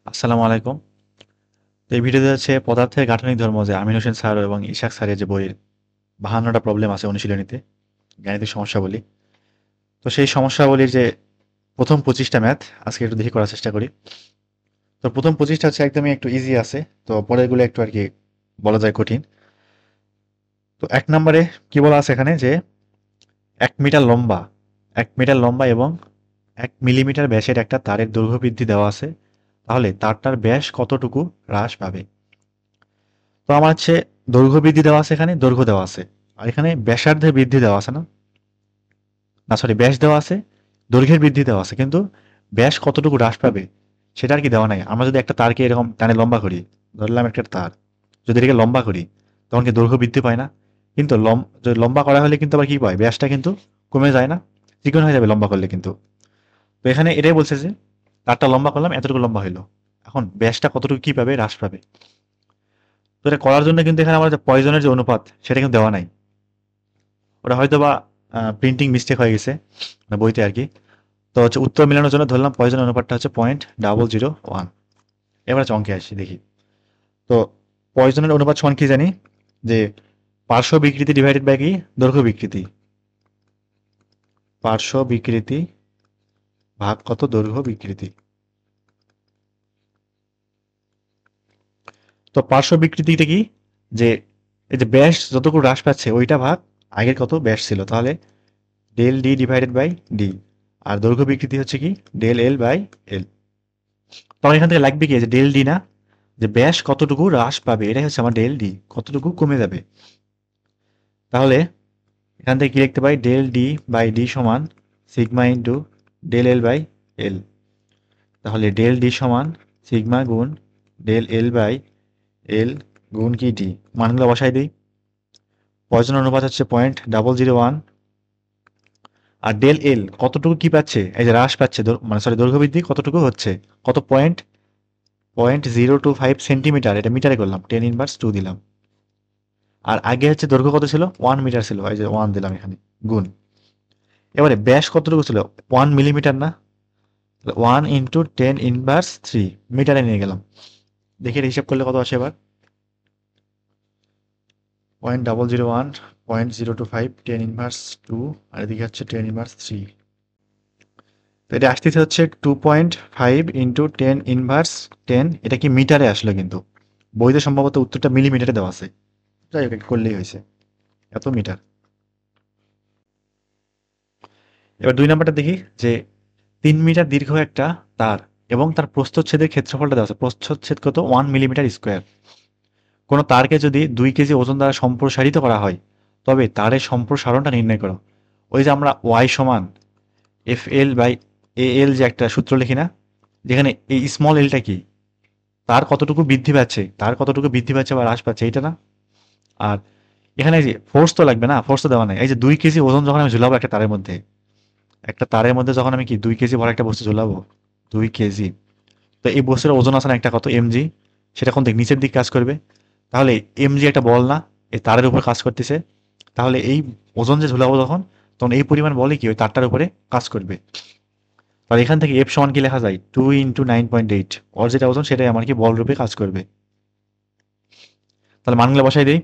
আসসালামু আলাইকুম। তো এই ভিডিওতে হচ্ছে পদার্থের গাঠনিক ধর্ম, যে আমিন হোসেন স্যার এবং ইশাক স্যারের যে বইয়ের 52টা প্রবলেম আছে অনুশীলনীতে, গাণিতিক সমস্যাবলী। তো সেই সমস্যাবলীর যে প্রথম 25টা ম্যাথ আজকে একটু দেখি করার চেষ্টা করি। তো প্রথম 25টা হচ্ছে একদমই একটু ইজি আছে, তো পরেরগুলো একটু আর কি বলা যায় কঠিন। তো 1 নম্বরে কি বলা আছে এখানে যে 1 মিটার লম্বা, 1 মিটার লম্বা এবং 1 মিলিমিটার ব্যাসের একটা তারের দৈর্ঘ্য বৃদ্ধি দেওয়া আছে, তাহলে তারটার ব্যাস কতটুকু হ্রাস পাবে। তো আমার হচ্ছে দৈর্ঘ্য বৃদ্ধি দেওয়া আছে, এখানে দৈর্ঘ্য দেওয়া আছে, আর এখানে ব্যাসার্ধের বৃদ্ধি দেওয়া আছে না, না সরি ব্যাস দেওয়া আছে, দৈর্ঘ্যের বৃদ্ধি দেওয়া আছে, কিন্তু ব্যাস কতটুকু হ্রাস পাবে সেটা আর কি দেওয়া নাই। আমরা যদি একটা তারকে এরকম টানে লম্বা করি, ধরলাম একটা তার, যদি এটাকে লম্বা করি তখন কি দৈর্ঘ্য বৃদ্ধি পায় না? কিন্তু যদি লম্বা করা হলে কিন্তু আবার কি পায়, ব্যাসটা কিন্তু কমে যায় না, চিকন হয়ে যাবে লম্বা করলে কিন্তু। তো এখানে এটাই বলছে যে তারটা লম্বা করলাম, এতটুকু লম্বা হইলো, এখন ব্যাসটা কতটুকু কি পাবে, হ্রাস পাবে। তো এটা করার জন্য কিন্তু এখানে আমার যে পয়জনের যে অনুপাত সেটা কিন্তু দেওয়া নাই, ওটা হয়তো বা প্রিন্টিং মিস্টেক হয়ে গেছে মানে বইতে আর কি। তো হচ্ছে উত্তর মেলানোর জন্য ধরলাম পয়জন অনুপাতটা হচ্ছে 0.001। এবার হচ্ছে অঙ্কে আসি দেখি। তো পয়জনের অনুপাত সমান কি জানি, যে পার্শ্ব বিকৃতি ডিভাইডেড বাই কি, দৈর্ঘ্য বিকৃতি, পার্শ্ব বিকৃতি ভাগ কত, দৈর্ঘ্য বিকৃতি। তো পার্শ্ব বিকৃতিটা কি, যে এই যে ব্যাস যতটুকু হ্রাস পাচ্ছে ওইটা ভাগ আগের কত ব্যাস ছিল, তাহলে del D divided by D. আর দৈর্ঘ্য বিকৃতি হচ্ছে কি, ডেল এল বাই এল। তখন এখান থেকে লাগবে কি, যে ডেল ডি না, যে ব্যাস কতটুকু হ্রাস পাবে, এটাই হচ্ছে আমার ডেল ডি, কতটুকু কমে যাবে। তাহলে এখান থেকে কি লিখতে পারি, ডেল ডি বাই ডি সমান sigma into del L by L. তাহলে ডেল ডি সমান সিগমা গুণ ডেল এল বাই এল গুণ কি ডি, মানগুলো বসাই দিই। পয়জন অনুপাত হচ্ছে 0.001, আর ডেল এল কতটুকু কি পাচ্ছে, এই যে হ্রাস পাচ্ছে, মানে সরি দৈর্ঘ্য বৃদ্ধি কতটুকু হচ্ছে, কত পয়েন্ট 0.025 সেন্টিমিটার, এটা মিটারে করলাম, 10 ইনভার্স 2 দিলাম। আর আগে হচ্ছে দৈর্ঘ্য কত ছিল, 1 মিটার ছিল, এই যে 1 দিলাম এখানে, গুণ। এবারে ব্যাস কতটুকু ছিল, 1 মিলিমিটার না, 1 × 10⁻³ মিটারে নিয়ে গেলাম। দেখি এটা হিসাব করলে কত আসে এবার, 0.001, 0.025, 10⁻², আর এদিকে হচ্ছে 10⁻³। তো এটা আসতেছে হচ্ছে 2.5 × 10⁻10, এটা কি মিটারে আসলো, কিন্তু বইতে সম্ভবত উত্তরটা মিলিমিটারে দেওয়া আছে। যাই হোক, এটা করলেই হয়েছে, এত মিটার। এবার 2 নম্বরটা দেখি, যে 3 মিটার দীর্ঘ একটা তার এবং তার প্রস্থচ্ছেদের ক্ষেত্রফলটা দেওয়া আছে, প্রস্থচ্ছেদ কত, 1 মিলিমিটার স্কোয়ার। কোনো তারকে যদি 2 কেজি ওজন দ্বারা সম্প্রসারিত করা হয়, তবে তারের সম্প্রসারণটা নির্ণয় করো। ওই যে আমরা ওয়াই সমান এফ এল বাই এ এল যে একটা সূত্র লিখি না, যেখানে এই স্মল এলটা কি, তার কতটুকু বৃদ্ধি পাচ্ছে, তার কতটুকু বৃদ্ধি পাচ্ছে বা হ্রাস পাচ্ছে, এইটা না। আর এখানে যে ফোর্স তো লাগবে না, ফোর্স তো দেওয়া নাই। এই যে 2 কেজি ওজন যখন আমি ঝুলাবো একটা তারের মধ্যে, একটা তারের মধ্যে যখন আমি কি 2 কেজি ভর একটা বস্তু ঝুলাবো, 2 কেজি, তো এই বস্তুর ওজন আছে না একটা কত এমজি, সেটা কোন দিক, নিচের দিক কাজ করবে। তাহলে এমজি একটা বল না, এই তারের উপর কাজ করতেছে, তাহলে এই ওজন যে ঝুলাবো তখন, তখন এই পরিমাণ বলে কি ওই তারটার উপরে কাজ করবে। তাহলে এখান থেকে এফ সমান কি লেখা যায়, 2 × 9.8, ওর যেটা ওজন সেটাই আমার কি বল রূপে কাজ করবে। তাহলে মানগুলো বসাই দিই,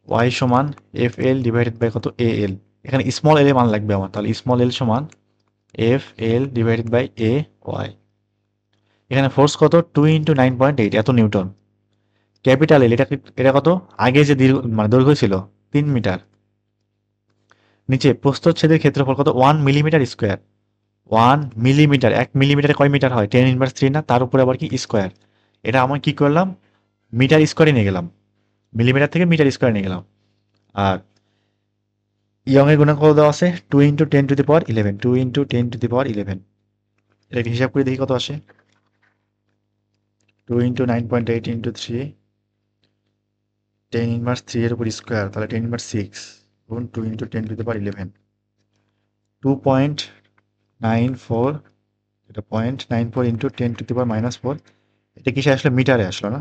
ওয়াই সমান এফ এল ডিভাইডেড বাই কত, এ এল। এখানে স্মল এল এর মান লাগবে আমার, তাহলে স্মল এল সমান F L divided by A Y. এখানে ফোর্স কত, 2 × 9.8, এত নিউটন। ক্যাপিটাল এল, এটা কত, আগে যে দীর্ঘ মানে দৈর্ঘ্য ছিল 3 মিটার, নিচে প্রস্থচ্ছেদের ক্ষেত্রফল কত, 1 মিলিমিটার স্কোয়ার। 1 মিলিমিটার, 1 মিলিমিটারে কয় মিটার হয়, 10⁻³ না, তার উপরে আবার কি স্কোয়ার। এটা আমি কি করলাম, মিটার স্কোয়ারে নিয়ে গেলাম, মিলিমিটার থেকে মিটার স্কোয়ারে নিয়ে গেলাম। আর ইয়ং এর গুণাঙ্ক কত দেওয়া আছে, 2 × 10⁻11, 2 × 10⁻11। এটা হিসাব করে দেখি কত আসে, 2 × 9.8 × 3, 10⁻³ এর উপর স্কোয়ার, তাহলে 10⁻6 গুণ 2 × 10⁻11, 2.94, এটা 0.94 × 10⁻⁻4। এটা কিসে আসলো, মিটারে আসলো না।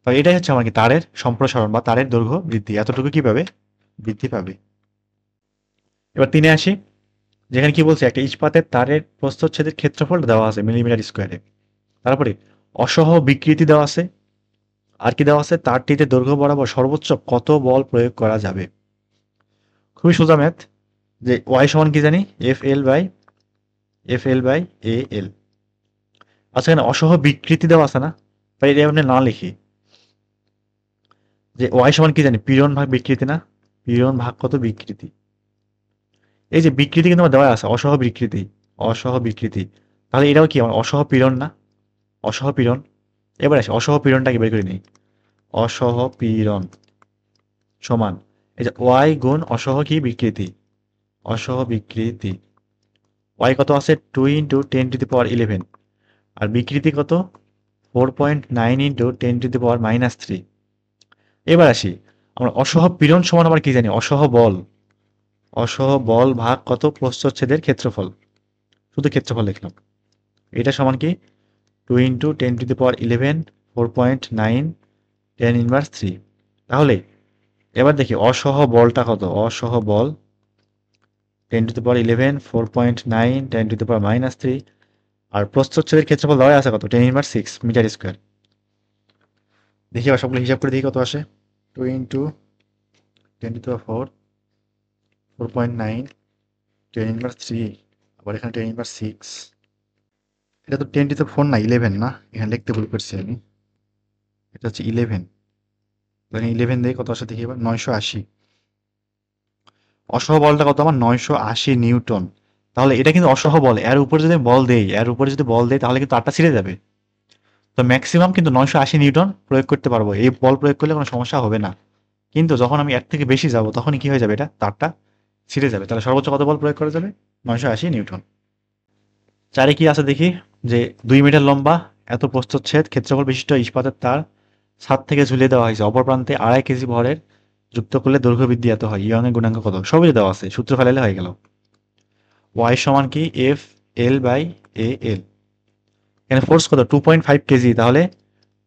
তাহলে এটাই হচ্ছে আমার কি তারের সম্প্রসারণ বা তারের দৈর্ঘ্য বৃদ্ধি, এতটুকু কি পাবে, বৃদ্ধি পাবে। এবার 3-এ আসি, যেখানে কি বলছে, একটা ইস্পাতের তারের প্রস্থচ্ছেদের ক্ষেত্রফল দেওয়া আছে মিলিমিটার স্কোয়ারে। তারপরে অসহ বিকৃতি দেওয়া আছে, আর কি দেওয়া আছে, তারটিতে দৈর্ঘ্য বরাবর সর্বোচ্চ কত বল প্রয়োগ করা যাবে। খুবই সোজা ম্যাথ, যে ওয়াই সমান কি জানি, এফ এল বাই এ এল। আচ্ছা, এখানে অসহ বিকৃতি দেওয়া আছে না, তাই এটা আপনি না লিখি, যে ওয়াই সমান কি জানি, পীড়ন ভাগ বিকৃতি না, পীড়ন ভাগ কত বিকৃতি। এই যে বিকৃতি কিন্তু আমার দেওয়া আছে, অসহ বিকৃতি, অসহ বিকৃতি, তাহলে এটাও কি আমার অসহ পীড়ন না, অসহ পীড়ন। এবার আসে অসহ পীড়নটাকে বের করে নিই, অসহ পীড়ন সমান এই যে ওয়াই গুণ অসহ কি বিকৃতি, অসহ বিকৃতি। ওয়াই কত আছে, 2 × 10⁻11, আর বিকৃতি কত, 4.9 × 10⁻³ এবার আসি, আমরা অসহ পীড়ন সমান আবার কি জানি, অসহ বল, অসহ বল ভাগ কত, প্রস্থচ্ছেদের ক্ষেত্রফল, শুধু ক্ষেত্রফল লিখলাম। এটা সমান কি, 2 × 10⁻11, 4.9, 10⁻³ তাহলে এবার দেখি অসহ বলটা কত, অসহ বল 10⁻11, 4.9, 10⁻³ আর প্রস্থচ্ছেদের ক্ষেত্রফল দেওয়া আছে কত, 10⁻6 মিটার স্কোয়ার। দেখি আবার সবগুলো হিসাব করে দেখি কত আসে, 2 × 10⁻4, 4.9, 10⁻3, আবার এখানে 10⁻6, এটা তো 10⁻4 না, 11 না, এখানে লিখতে ভুল করছি আমি, এটা হচ্ছে 11, 11 দিয়ে কত আসে দেখি এবার, 980। অসহ বলটা কত আমার, 980 নিউটন। তাহলে এটা কিন্তু অসহ বল, এর উপরে যদি বল দেই, এর উপরে যদি বল দেই তাহলে কিন্তু তারটা ছিঁড়ে যাবে। তো ম্যাক্সিমাম কিন্তু 980 নিউটন প্রয়োগ করতে পারবো, এই বল প্রয়োগ করলে কোনো সমস্যা হবে না। কিন্তু যখন আমি এর থেকে বেশি যাব তখনই কি হয়ে যাবে, এটা তারটা ছিঁড়ে যাবে। তাহলে সর্বোচ্চ কত বল প্রয়োগ করা যাবে, 980 নিউটন। চারে কি আছে দেখি, যে 2 মিটার লম্বা, এত প্রস্থচ্ছেদ, ক্ষেত্রফল বিশিষ্ট ইস্পাতের তার ছাদ থেকে ঝুলিয়ে দেওয়া হয়েছে, অপর প্রান্তে 2.5 কেজি ভরের, যুক্ত করলে দৈর্ঘ্য বৃদ্ধি এত হয়, ইয়ং এর গুণাঙ্ক কত, সবই দেওয়া আছে, সূত্র ফেলাইলে হয়ে গেল। ওয়াই সমান কি, এফ এল বাই এ এল। এখানে ফোর্স কত, 2.5 কেজি, তাহলে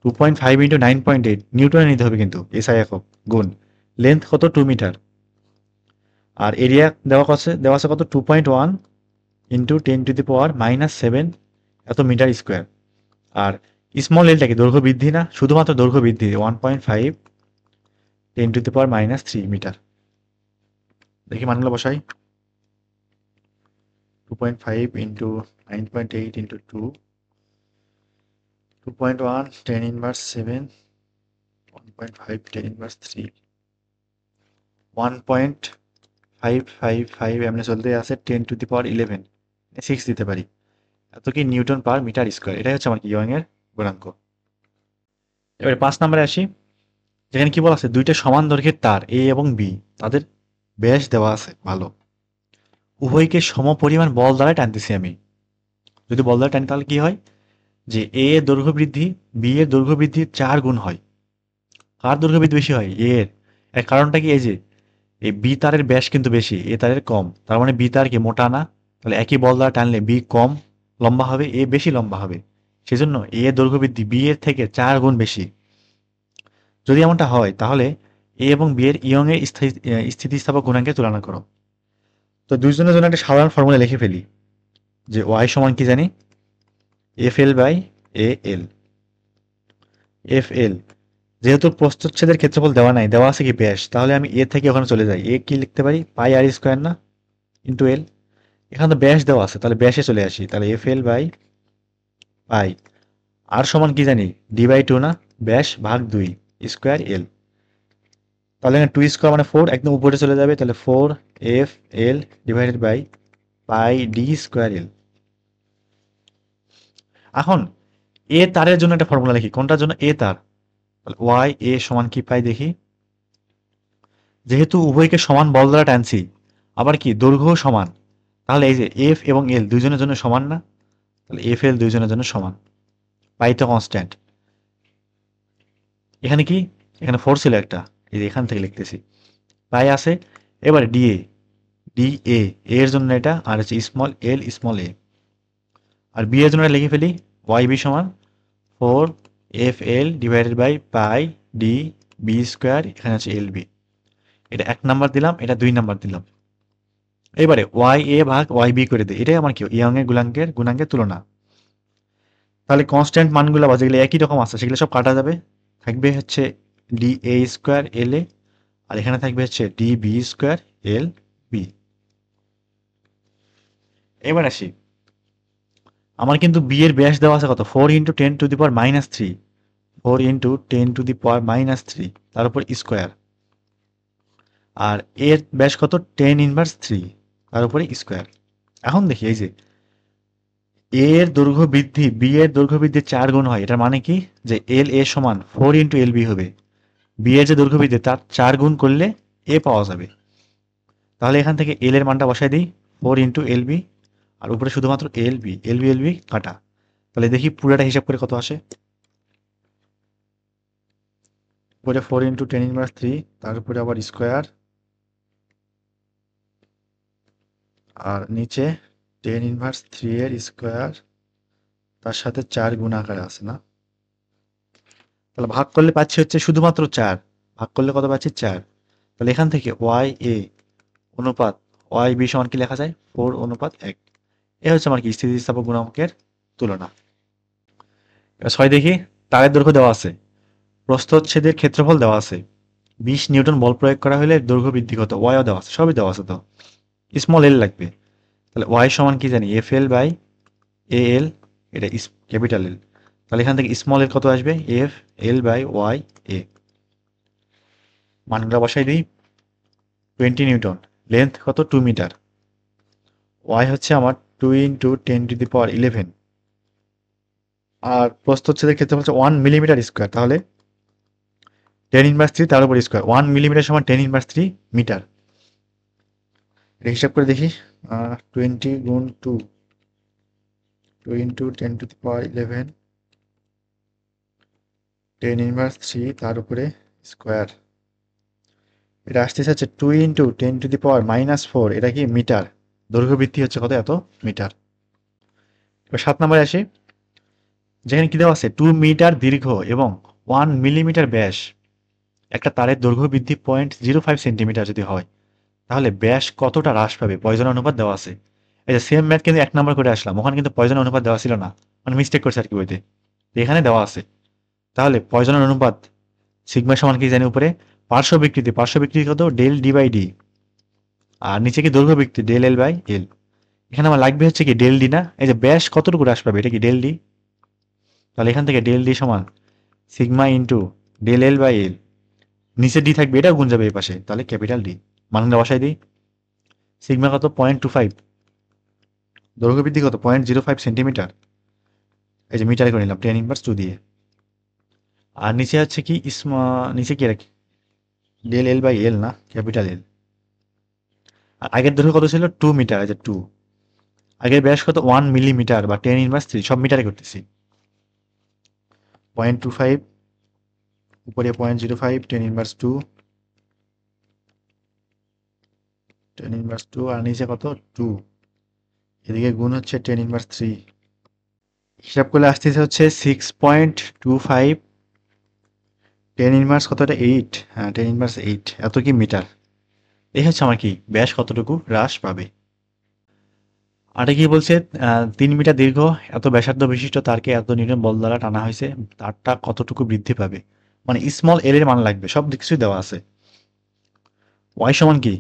2.5 × 9.8 নিউটনে নিতে হবে কিন্তু, এসআই একক, গুণ লেন্থ কত, 2 মিটার, আর এরিয়া দেওয়া আছে কত, 2.1 × 10⁻⁻7 এত মিটার স্কোয়ার। আর স্মল এলটা কি, দৈর্ঘ্য বৃদ্ধি না, শুধুমাত্র দৈর্ঘ্য বৃদ্ধি, 1.5 10⁻³ মিটার। দেখি মানগুলো বসাই, 2.5 × 9.8 × 2, 2.1 10⁻7, 1.5 10⁻3, 1.555 এমনি চলতে আছে, 10⁻11 6 দিতে পারি, এত কি নিউটন পার মিটার স্কোয়ার। এটাই হচ্ছে আমার কি ইয়ং এর গুণাঙ্ক। এবারে 5 নম্বরে আসি, যেখানে কি বলা আছে, দুইটা সমান দৈর্ঘ্যের তার এ এবং বি, তাদের ব্যাস দেওয়া আছে ভালো, উভয়কে সমপরিমাণ বল দ্বারা টানতেছি আমি। যদি বল দ্বারা টানি তাহলে কি হয়, যে এ এর দৈর্ঘ্য বৃদ্ধি বি এর দৈর্ঘ্য বৃদ্ধির 4 গুণ হয়। কার দৈর্ঘ্য বৃদ্ধি বেশি হয়, এর কারণটা কি, এই যে এই বি তারের ব্যাস কিন্তু বেশি, এ তারের কম, তার মানে বি তার কি মোটা না, তাহলে একই বল দ্বারা টানলে বি কম লম্বা হবে, এ বেশি লম্বা হবে, সেজন্য এ এর দৈর্ঘ্য বৃদ্ধি বি এর থেকে 4 গুণ বেশি। যদি এমনটা হয় তাহলে এ এবং বি এর ইয়ং এর স্থিতিস্থাপক গুণাঙ্কের তুলনা করো। তো দুইজনের জন্য একটা সাধারণ ফর্মুলা লিখে ফেলি, যে ওয়াই সমান কি জানি, F L by A L. F L, যেহেতু প্রস্থচ্ছেদের ক্ষেত্রফল দেওয়া নাই, দেওয়া আছে কি ব্যাস, তাহলে আমি এ থেকে ওখানে চলে যাই, এ কি লিখতে পারি, পাই আর স্কোয়ার না, ইন্টু এল। এখানে তো ব্যাস দেওয়া আছে, তাহলে ব্যাসে চলে আসি, তাহলে এফ এল বাই পাই। আর সমান কি জানি, ডি/2 না, ব্যাস ভাগ 2 স্কোয়ার এল। তাহলে এখানে 2 স্কোয়ার মানে 4, একদম উপরে চলে যাবে, তাহলে 4 F L divided by pi D square L. এখন এ তারের জন্য একটা ফর্মুলা লিখি, কোনটার জন্য, এ তার, তাহলে ওয়াই এ সমান কি পাই দেখি, যেহেতু উভয়কে সমান বল দ্বারা টানছি, আবার কি দৈর্ঘ্য সমান, তাহলে এই যে এফ এবং এল দুইজনের জন্য সমান না, তাহলে এফ এল দুইজনের জন্য সমান, পাই তো কনস্ট্যান্ট। এখানে কি, এখানে 4 ছিল একটা, এই যে এখান থেকে লিখতেছি, পাই আছে। এবারে ডি এ এর জন্য এটা, আর হচ্ছে স্মল এ, আর বি এর জন্য লিখে ফেলি, ওয়াই বি সমান 4 F L divided by pi D B square, এখানে হচ্ছে এল বি। এটা 1 নাম্বার দিলাম, এটা 2 নাম্বার দিলাম। এবারে ওয়াই এ ভাগ ওয়াই বি করে দিই, এটাই আমার কি ইয়ং এর গুণাঙ্কের তুলনা। তাহলে কনস্ট্যান্ট মানগুলো বা যেগুলো একই রকম আছে সেগুলো সব কাটা যাবে, থাকবে হচ্ছে ডি এ স্কোয়ার এল এ, আর এখানে থাকবে হচ্ছে D B square L B. এবার আসি, আমার কিন্তু বি এর ব্যাস দেওয়া আছে কত, 4 × 10⁻³ 4 × 10⁻³ তার উপর স্কোয়ার, আর এর ব্যাস কত 10⁻³ তার উপরে স্কোয়ার। এখন দেখি এই যে এ এর দৈর্ঘ্য বৃদ্ধি বি এর দৈর্ঘ্য বৃদ্ধির 4 গুণ হয়, এটার মানে কি যে এল এ সমান 4 × এল বি হবে, বি এর যে দৈর্ঘ্য বৃদ্ধি তার 4 গুণ করলে এ পাওয়া যাবে। তাহলে এখান থেকে এল এর মানটা বসাই দিই 4 × এল বি, আর উপরে শুধুমাত্র L B L B L B কাটা। তাহলে দেখি পুরোটা হিসাব করে কত আসে। উপরে 4 × 10⁻³ তার উপরে আবার স্কোয়ার, আর নিচে 10⁻³ এর স্কোয়ার, তার সাথে 4 গুণ আকারে আছে না। তাহলে ভাগ করলে পাচ্ছি হচ্ছে শুধুমাত্র 4, ভাগ করলে কত পাচ্ছি 4। তাহলে এখান থেকে ওয়াই এ অনুপাত ওয়াই বি সমান কি লেখা যায় 4:1। এ হচ্ছে আমার কি স্থিতিস্থাপক গুণাঙ্কের তুলনা। এবার 6 দেখি, তারের দৈর্ঘ্য দেওয়া আছে, প্রস্থচ্ছেদের ক্ষেত্রফল দেওয়া আছে, 20 নিউটন বল প্রয়োগ করা হলে দৈর্ঘ্য বৃদ্ধি কত, ওয়াইও দেওয়া আছে, সবই দেওয়া আছে। তো স্মল এল লাগবে, তাহলে ওয়াই সমান কি জানি এফ এল বাই এ এল, এটা ক্যাপিটাল এল। তাহলে এখান থেকে স্মল এল কত আসবে F L by Y A, মানগুলো বসাই দিই। 20 নিউটন, লেন্থ কত 2 মিটার, ওয়াই হচ্ছে আমার 2 × 10⁻11, আর প্রস্থচ্ছেদের ক্ষেত্রে হচ্ছে 1 মিলিমিটার স্কোয়ার, তাহলে 10⁻³ তার উপর স্কোয়ার, 1 মিলিমিটার সমান 10⁻³ মিটার। এটা হিসাব করে দেখি, 20 গুণ 2, 2 × 10⁻11, 10⁻³ তার উপরে স্কোয়ার, এটা আসতেছে হচ্ছে 2 × 10⁻⁻4, এটা কি মিটার, দৈর্ঘ্য বৃদ্ধি হচ্ছে কত এত মিটার। এবার 7 নম্বরে আসি, যেখানে কি দেওয়া আছে 2 মিটার দীর্ঘ এবং 1 মিলিমিটার ব্যাস একটা তারের দৈর্ঘ্য বৃদ্ধি 0.05 সেন্টিমিটার যদি হয়, তাহলে ব্যাস কতটা হ্রাস পাবে, পয়জন অনুপাত দেওয়া আছে। এই যে সেম ম্যাথ কিন্তু 1 নম্বর করে আসলাম, ওখানে কিন্তু পয়জন অনুপাত দেওয়া ছিল না, মানে মিস্টেক করছে আর কি বইতে, এখানে দেওয়া আছে। তাহলে পয়জনের অনুপাত সিগমা সমান কি জানি উপরে পার্শ্ব বিকৃতি কত ডেল ডি বাই ডি, আর নিচে কি দৈর্ঘ্য বিকৃতি ডেল এল বাই এল। এখানে আমার লাগবে হচ্ছে কি ডেল ডি না, এই যে ব্যাস কতটুকু হ্রাস পাবে এটা কি ডেল ডি, তাহলে এখান থেকে ডেল ডি সমান sigma into del L by L, নিচে ডি থাকবে এটাও গুণ যাবে এই পাশে, তাহলে ক্যাপিটাল ডি। মানটা বসাই দিই, সিগমা কত 0.25, দৈর্ঘ্য বৃদ্ধি কত 0.05 সেন্টিমিটার, এই যে মিটারে করে নিলাম 10⁻² দিয়ে, আর নিচে হচ্ছে কি নিচে কি রাখি ডেল এল বাই এল না ক্যাপিটাল এল। আর আগের দৈর্ঘ্য কত ছিল 2 মিটার, এই যে 2, আগের ব্যাস কত 1 মিলিমিটার বা 10⁻³ সব মিটারে করতেছি, 0.25 উপরে 0.05 10⁻², 10⁻², আর নিচে কত 2, এদিকে গুণ হচ্ছে 10⁻³, হিসাব করলে আসতেছে হচ্ছে 6.25, 10 ইনভার্স কত এটা 8, হ্যাঁ 10⁻8 এত কি মিটার। এই হচ্ছে আমার কি ব্যাস কতটুকু হ্রাস পাবে। আর কি বলছে 3 মিটার দীর্ঘ এত ব্যাসার্ধ বিশিষ্ট তারকে এত নিউটন বল দ্বারা টানা হয়েছে, তারটা কতটুকু বৃদ্ধি পাবে, মানে স্মল এল এর মান লাগবে, সব কিছুই দেওয়া আছে। ওয়াই সমান কি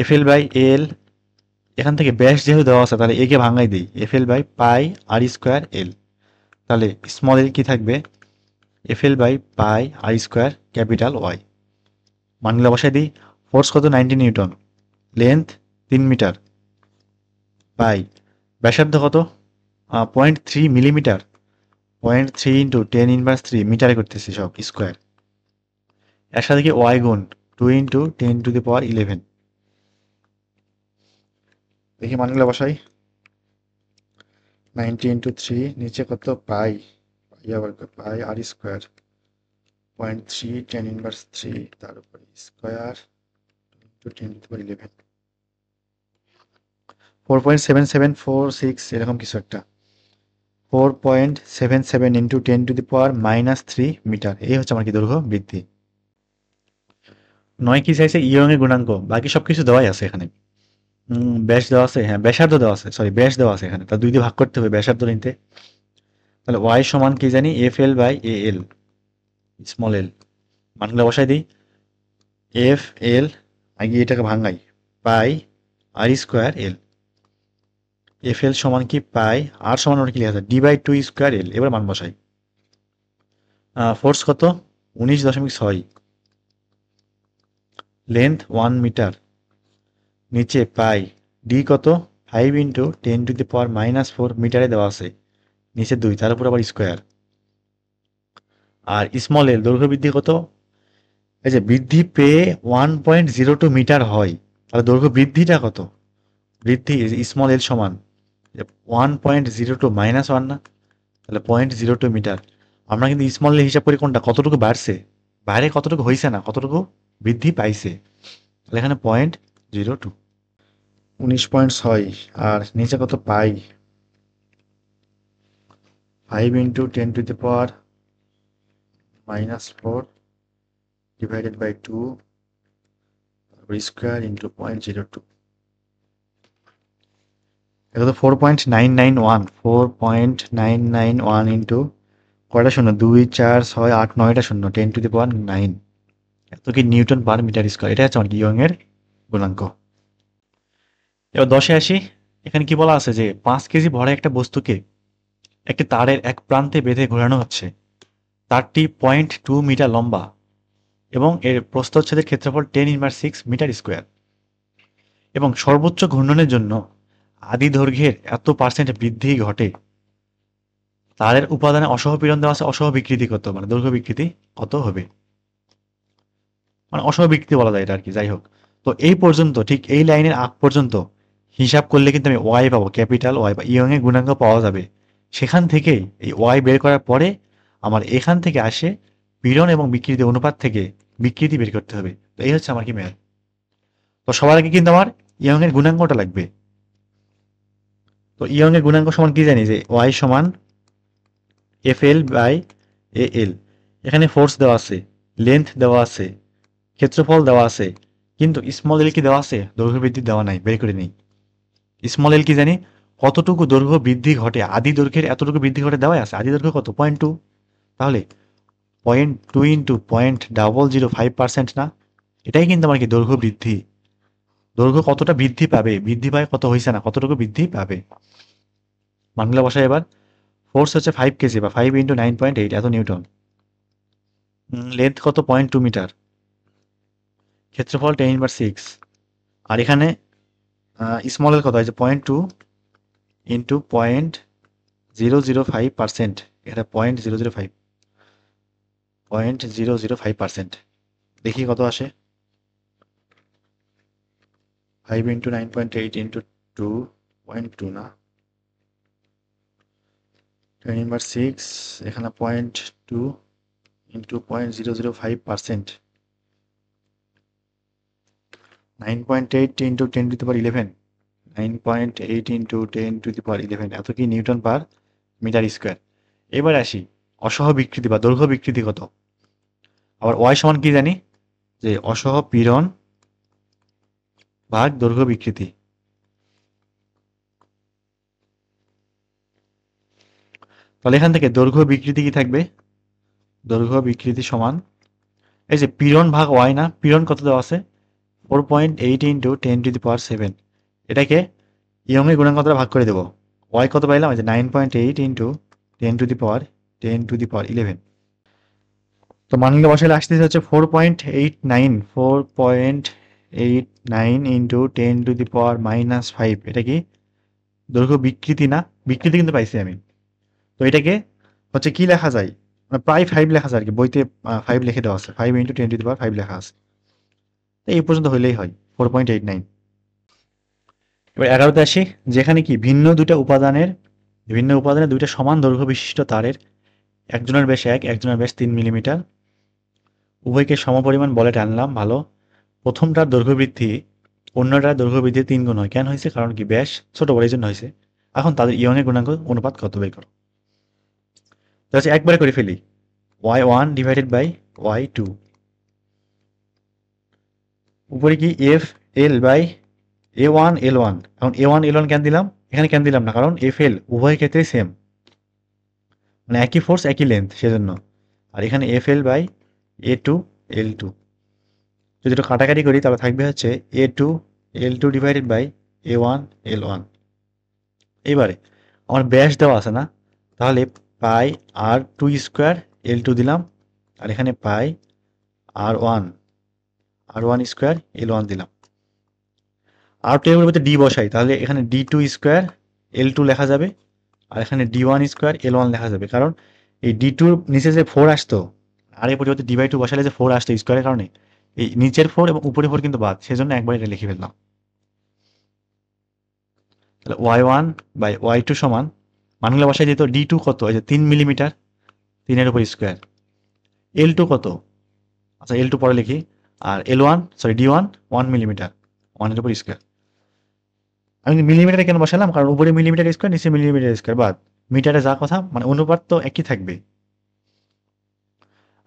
এফ এল বাই এল, এখান থেকে ব্যাস যেহেতু দেওয়া আছে তাহলে এ কে ভাঙাই দিই, F L by pi R square L, তাহলে স্মল এল কি থাকবে F L by pi R square capital Y. মানগুলো বসাই দিই, ফোর্স কত 90 নিউটন, লেন্থ 3 মিটার, পাই ব্যাসার্ধ কত 0.3 মিলিমিটার, 0.3 ইন্টু 10⁻³ মিটারে করতেছি সব স্কোয়ার, এর সাথে কি ওয়াই গুণ 2 × 10⁻11। দেখি মানগুলো বসাই, 90 × 3, নিচে কত পাই, আবার পাই আর স্কোয়ার 0.3 10⁻³ তার উপরে স্কোয়ার 10⁻11, 4.7746 এরকম কিছু একটা, 4.77 ইন্টু 10⁻³ মিটার, এই হচ্ছে আমার কি দৈর্ঘ্য বৃদ্ধি। 9 কি চাইছে ইয়ং এর গুণাঙ্ক, বাকি সবকিছু দেওয়াই আছে এখানে। ব্যাস দেওয়া আছে, হ্যাঁ ব্যাসার্ধ দেওয়া আছে, সরি ব্যাস দেওয়া আছে এখানে, তা 2 দিয়ে ভাগ করতে হবে ব্যাসার্ধ নিতে, তাহলে ওয়াই সমান কি জানি F L by A L, small L. মানগুলো বসাই দিই। এফ এল, আগে এটাকে ভাঙাই, পাই আর স্কোয়ার এল। এফ এল সমান কি পাই, আর সমান ওটা কি লেখা আছে, ডি বাই টু স্কোয়ার এল। এবার মান বসাই। ফোর্স কত, 19.6, লেন্থ 1 মিটার, নিচে পাই, ডি কত 5 × 10⁻⁻4 মিটারে দেওয়া আছে, নিচে 2, তার উপর আবার স্কোয়ার। আর স্মল এল দৈর্ঘ্য বৃদ্ধি কত, এই যে বৃদ্ধি পেয়ে 1.02 মিটার হয়, তাহলে দৈর্ঘ্য বৃদ্ধিটা কত, বৃদ্ধি স্মল এল সমান 1.02 -1 না, তাহলে 0.02 মিটার। আমরা কিন্তু স্মল এল হিসাব করি কোনটা, কতটুকু বাড়ছে, বাইরে কতটুকু হয়েছে না, কতটুকু বৃদ্ধি পাইছে, তাহলে এখানে 0.02, 19.6। আর নিচে কত পাই, 5 × 10⁻⁻4 ডিভাইডেড বাই 2 স্কোয়ার ইন্টু 0.02। এটা তো 4.991, 4.991 ইন্টু কয়টা শূন্য, 2 4 6 8 9টা শূন্য, 10⁻9, এত কি নিউটন পার মিটার স্কোয়ার। এটা হচ্ছে আমার ইয়ং এর গুণাঙ্ক। এবার 10-এ আসি। এখানে কি বলা আছে যে 5 কেজি ভরা একটা বস্তুকে একটি তারের এক প্রান্তে বেঁধে ঘোরানো হচ্ছে। তারটি 0.2 মিটার লম্বা এবং এর প্রস্থচ্ছেদের ক্ষেত্রফল 10⁻6 মিটার স্কোয়ার, এবং সর্বোচ্চ ঘূর্ণনের জন্য আদি দৈর্ঘ্যের এত পার্সেন্ট বৃদ্ধি ঘটে। তারের উপাদানে অসহ পীড়ন দেওয়া আছে, অসহ বিকৃতি কত, মানে দৈর্ঘ্য বিকৃতি কত হবে, মানে অসহ বিকৃতি বলা যায় এটা আর কি। যাই হোক, তো এই পর্যন্ত, ঠিক এই লাইনের আগ পর্যন্ত হিসাব করলে কিন্তু আমি ওয়াই পাবো, ক্যাপিটাল ওয়াই বা ইয়ং এর গুণাঙ্ক পাওয়া যাবে। সেখান থেকে এই ওয়াই বের করার পরে আমার এখান থেকে আসে পীড়ন এবং বিকৃতি অনুপাত থেকে বিকৃতি বের করতে হবে। তো এই হচ্ছে আমার কি ম্যাথ। তো সবার আগে কিন্তু আমার ইয়ং এর গুণাঙ্কটা লাগবে। তো ইয়ং এর গুণাঙ্ক সমান কি জানি, যে ওয়াই সমান এফ এল বাই এ এল। এখানে ফোর্স দেওয়া আছে, লেন্থ দেওয়া আছে, ক্ষেত্রফল দেওয়া আছে, কিন্তু স্মল এল কি দেওয়া আছে, দৈর্ঘ্য বৃদ্ধি দেওয়া নাই, বের করে নেই। স্মল এল কি জানি, কতটুকু দৈর্ঘ্য বৃদ্ধি ঘটে, আদি দৈর্ঘ্যের এতটুকু বৃদ্ধি ঘটে দেওয়া আছে। আদি দৈর্ঘ্য কত, 0.2, তাহলে 0.2 ইন্টু 0.005% না, এটাই কিন্তু আমার কি দৈর্ঘ্য বৃদ্ধি। দৈর্ঘ্য কতটা বৃদ্ধি পাবে, বৃদ্ধি পায় কত হয়েছে না, কতটুকু বৃদ্ধি পাবে। মানগুলো বসাই এবার। ফোর্স হচ্ছে 5 কেজি বা 5 × 9.8 এত নিউটন। লেন্থ কত, 0.2 মিটার, ক্ষেত্রফল 10⁻6। আর এখানে স্মল এল কত হয়েছে, 0.2 ইন্টু 0.005%, এটা 0.005%। দেখি কত আসে, 5 × 9.8 ইন্টু 2.2 না, 10⁻6, এখানে 0.2 ইন্টু 0.005%, 9.8 ইন্টু 10⁻11, 9.8 ইন্টু 10⁻11, এত কি নিউটন পার মিটার স্কোয়ার। এবার আসি অসহ বিকৃতি বা দৈর্ঘ্য বিকৃতি কত। আবার ওয়াই সমান কি জানি, যে অসহ পীড়ন ভাগ দৈর্ঘ্য বিকৃতি। তাহলে এখান থেকে দৈর্ঘ্য বিকৃতি কি থাকবে, দৈর্ঘ্য বিকৃতি সমান এই যে পীড়ন ভাগ ওয়াই না, পীড়ন কত দেওয়া আছে 4.8 ইন্টু 10⁻7, এটাকে ইয়ং এর গুণাঙ্ক দ্বারা ভাগ করে দেবো। ওয়াই কত পাইলাম, এই যে 9.8 ইন্টু 10⁻11। তো মানগুলো বসালে আসতেছে হচ্ছে 4.89 ইন্টু 10⁻5। এটা কি দৈর্ঘ্য বিকৃতি না, বিকৃতি কিন্তু পাইছি আমি। তো এটাকে হচ্ছে কি লেখা যায়, মানে প্রায় 5 লেখা যায় আর কি, বইতে 5 লিখে দেওয়া আছে, 5 ইন্টু 10⁻5 লেখা আছে। এই পর্যন্ত হইলেই হয় 4.89। এবার 11তে আসি, যেখানে কি ভিন্ন দুইটা উপাদানের দুইটা সমান দৈর্ঘ্য বিশিষ্ট তারের একজনের ব্যাস 1, একজনের ব্যাস 3 মিলিমিটার, উভয়কে সমপরিমাণ বলে টানলাম। ভালো, প্রথমটার দৈর্ঘ্য বৃদ্ধি অন্যটার দৈর্ঘ্য বৃদ্ধি 3 গুণ হয়। কেন হয়েছে, কারণ কি ব্যাস ছোট বড় এই জন্য হয়েছে। এখন তাদের ইয়ং এর গুণাঙ্ক অনুপাত কত বের করো। তো হচ্ছে একবারে করে ফেলি, y1 ডিভাইডেড বাই y2, উপরে কি F L by a1 l1। এখন a1 l1 কেন দিলাম, এখানে কেন দিলাম না, কারণ এফ এল উভয় ক্ষেত্রেই সেম। মানে একই ফোর্স একই লেন্থ সেজন্য। আর এখানে F L by A two L two, যদি একটু কাটাকাটি করি তাহলে থাকবে হচ্ছে A two L two divided by A one L one. এবারে আমার ব্যাস দেওয়া আছে না, তাহলে pi R two square L two দিলাম, আর এখানে pi R one square L one দিলাম। আর টু এর পরিবর্তে ডি বসাই, তাহলে এখানে D two square L two লেখা যাবে, আর এখানে D one square L one লেখা যাবে, কারণ এই ডি টুর নিচে যে ফোর আসতো, আর এর পরিবর্তে ডি বাই টু বসালে যে ফোর আসতো স্কোয়ারের কারণে, এই নিচের ফোর এবং উপরের ফোর কিন্তু বাদ, সেজন্য একবার এটা লিখে ফেললাম। তাহলে Y one by Y two সমান, মানগুলো বসাই দিত, ডি টু কত, এই যে 3 মিলিমিটার, 3-এর উপর স্কোয়ার। এল টু কত, আচ্ছা এল টু পরে লিখি, আর L one sorry D one 1 millimetre, 1-এর উপর স্কোয়ার। আমি মিলিমিটারে কেন বসালাম, কারণ উপরে মিলিমিটার স্কোয়ার নিচে মিলিমিটার স্কোয়ার বাদ, মিটারে যা কথা মানে অনুপাত তো একই থাকবে।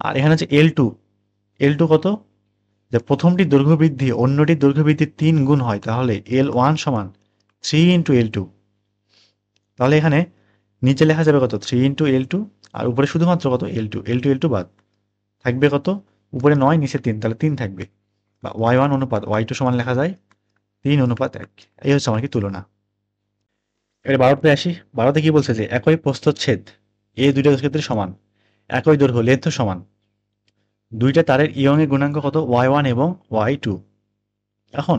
আর এখানে হচ্ছে এল টু কত, যে প্রথমটির দৈর্ঘ্য বৃদ্ধি অন্যটির দৈর্ঘ্য বৃদ্ধির 3 গুণ হয়, তাহলে এল ওয়ান সমান 3 × এল টু। তাহলে এখানে নিচে লেখা যাবে কত 3 × এল টু, আর উপরে শুধুমাত্র কত এল টু বাদ, থাকবে কত উপরে 9 নিচে 3, তাহলে 3 থাকবে, বা ওয়াই ওয়ান অনুপাত ওয়াই টু সমান লেখা যায় 3:1। এই হচ্ছে আমার কি তুলনা। এবার 12তে আসি। 12তে কি বলছে যে একই প্রস্থচ্ছেদ এ দুইটা ক্ষেত্রে সমান, একই দৈর্ঘ্য লেন্থ সমান, দুইটা তারের ইয়ং এর গুণাঙ্ক কত ওয়াই ওয়ান এবং ওয়াই টু। এখন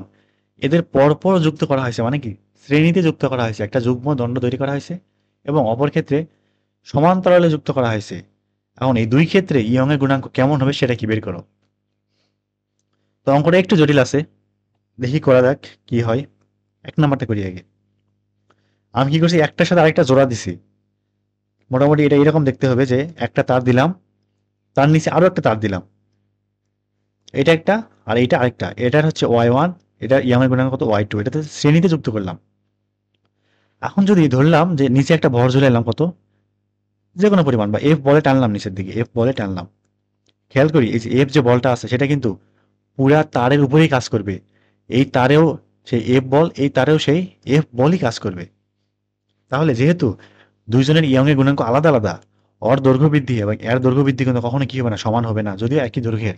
এদের পরপর যুক্ত করা হয়েছে, মানে কি শ্রেণীতে যুক্ত করা হয়েছে, একটা যুগ্ম দণ্ড তৈরি করা হয়েছে, এবং অপর ক্ষেত্রে সমান্তরালে যুক্ত করা হয়েছে। এখন এই দুই ক্ষেত্রে ইয়ং এর গুণাঙ্ক কেমন হবে সেটা কি বের করো। তো অঙ্কটা একটু জটিল আছে, দেখি করা যাক কি হয়। 1 নাম্বারটা করি আগে। আমি কি করছি, একটার সাথে আরেকটা জোড়া দিছি। মোটামুটি এটা এরকম দেখতে হবে যে একটা তার দিলাম, তার নিচে আরো একটা তার দিলাম, এটা একটা আর এইটা আরেকটা, এটার হচ্ছে ওয়াই ওয়ান, এটা ইয়ং এর গুণাঙ্ক কত ওয়াই টু, এটাতে শ্রেণীতে যুক্ত করলাম। এখন যদি ধরলাম যে নিচে একটা ভর ঝুলাইলাম কত, যে কোনো পরিমাণ, বা এফ বলে টানলাম নিচের দিকে, এফ বলে টানলাম, খেয়াল করি এই যে এফ যে বলটা আছে সেটা কিন্তু পুরা তারের উপরেই কাজ করবে, এই তারেও সেই এফ বল, এই তারেও সেই এফ বলই কাজ করবে। তাহলে যেহেতু দুইজনের ইয়ং এর গুণাঙ্ক আলাদা আলাদা, অর দৈর্ঘ্য বৃদ্ধি এবং এর দৈর্ঘ্য বৃদ্ধি কিন্তু কখনো কি হবে না, সমান হবে না, যদিও একই দৈর্ঘ্যের।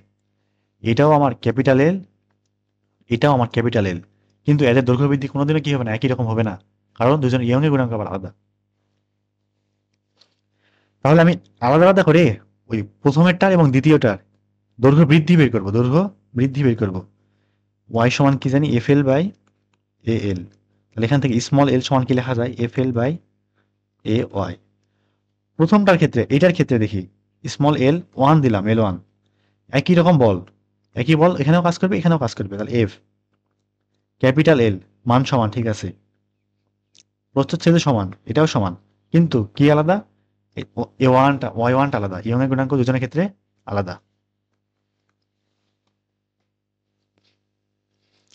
এটাও আমার ক্যাপিটাল এল, এটাও আমার ক্যাপিটাল এল, কিন্তু এদের দৈর্ঘ্য বৃদ্ধি কোনোদিনও কি হবে না, একই রকম হবে না, কারণ দুজন ইয়ং এর গুণাঙ্ক আবার আলাদা। তাহলে আমি আলাদা আলাদা করে ওই প্রথমেরটার এবং দ্বিতীয়টার দৈর্ঘ্য বৃদ্ধি বের করবো, দৈর্ঘ্য বৃদ্ধি বের করবো। ওয়াই সমান কি জানি এফ এল বাই এ এল, তাহলে এখান থেকে স্মল এল সমান কি লেখা যায় F L by A Y. প্রথমটার ক্ষেত্রে, এটার ক্ষেত্রে দেখি স্মল এল ওয়ান দিলাম, এল ওয়ান, একই রকম বল, একই বল এখানেও কাজ করবে এখানেও কাজ করবে, তাহলে এফ ক্যাপিটাল এল মান সমান, ঠিক আছে, প্রস্থচ্ছেদে সমান, এটাও সমান, কিন্তু কি আলাদা, এ ওয়ানটা ওয়াই ওয়ানটা আলাদা, ইয়ং এর গুণাঙ্ক দুজনের ক্ষেত্রে আলাদা।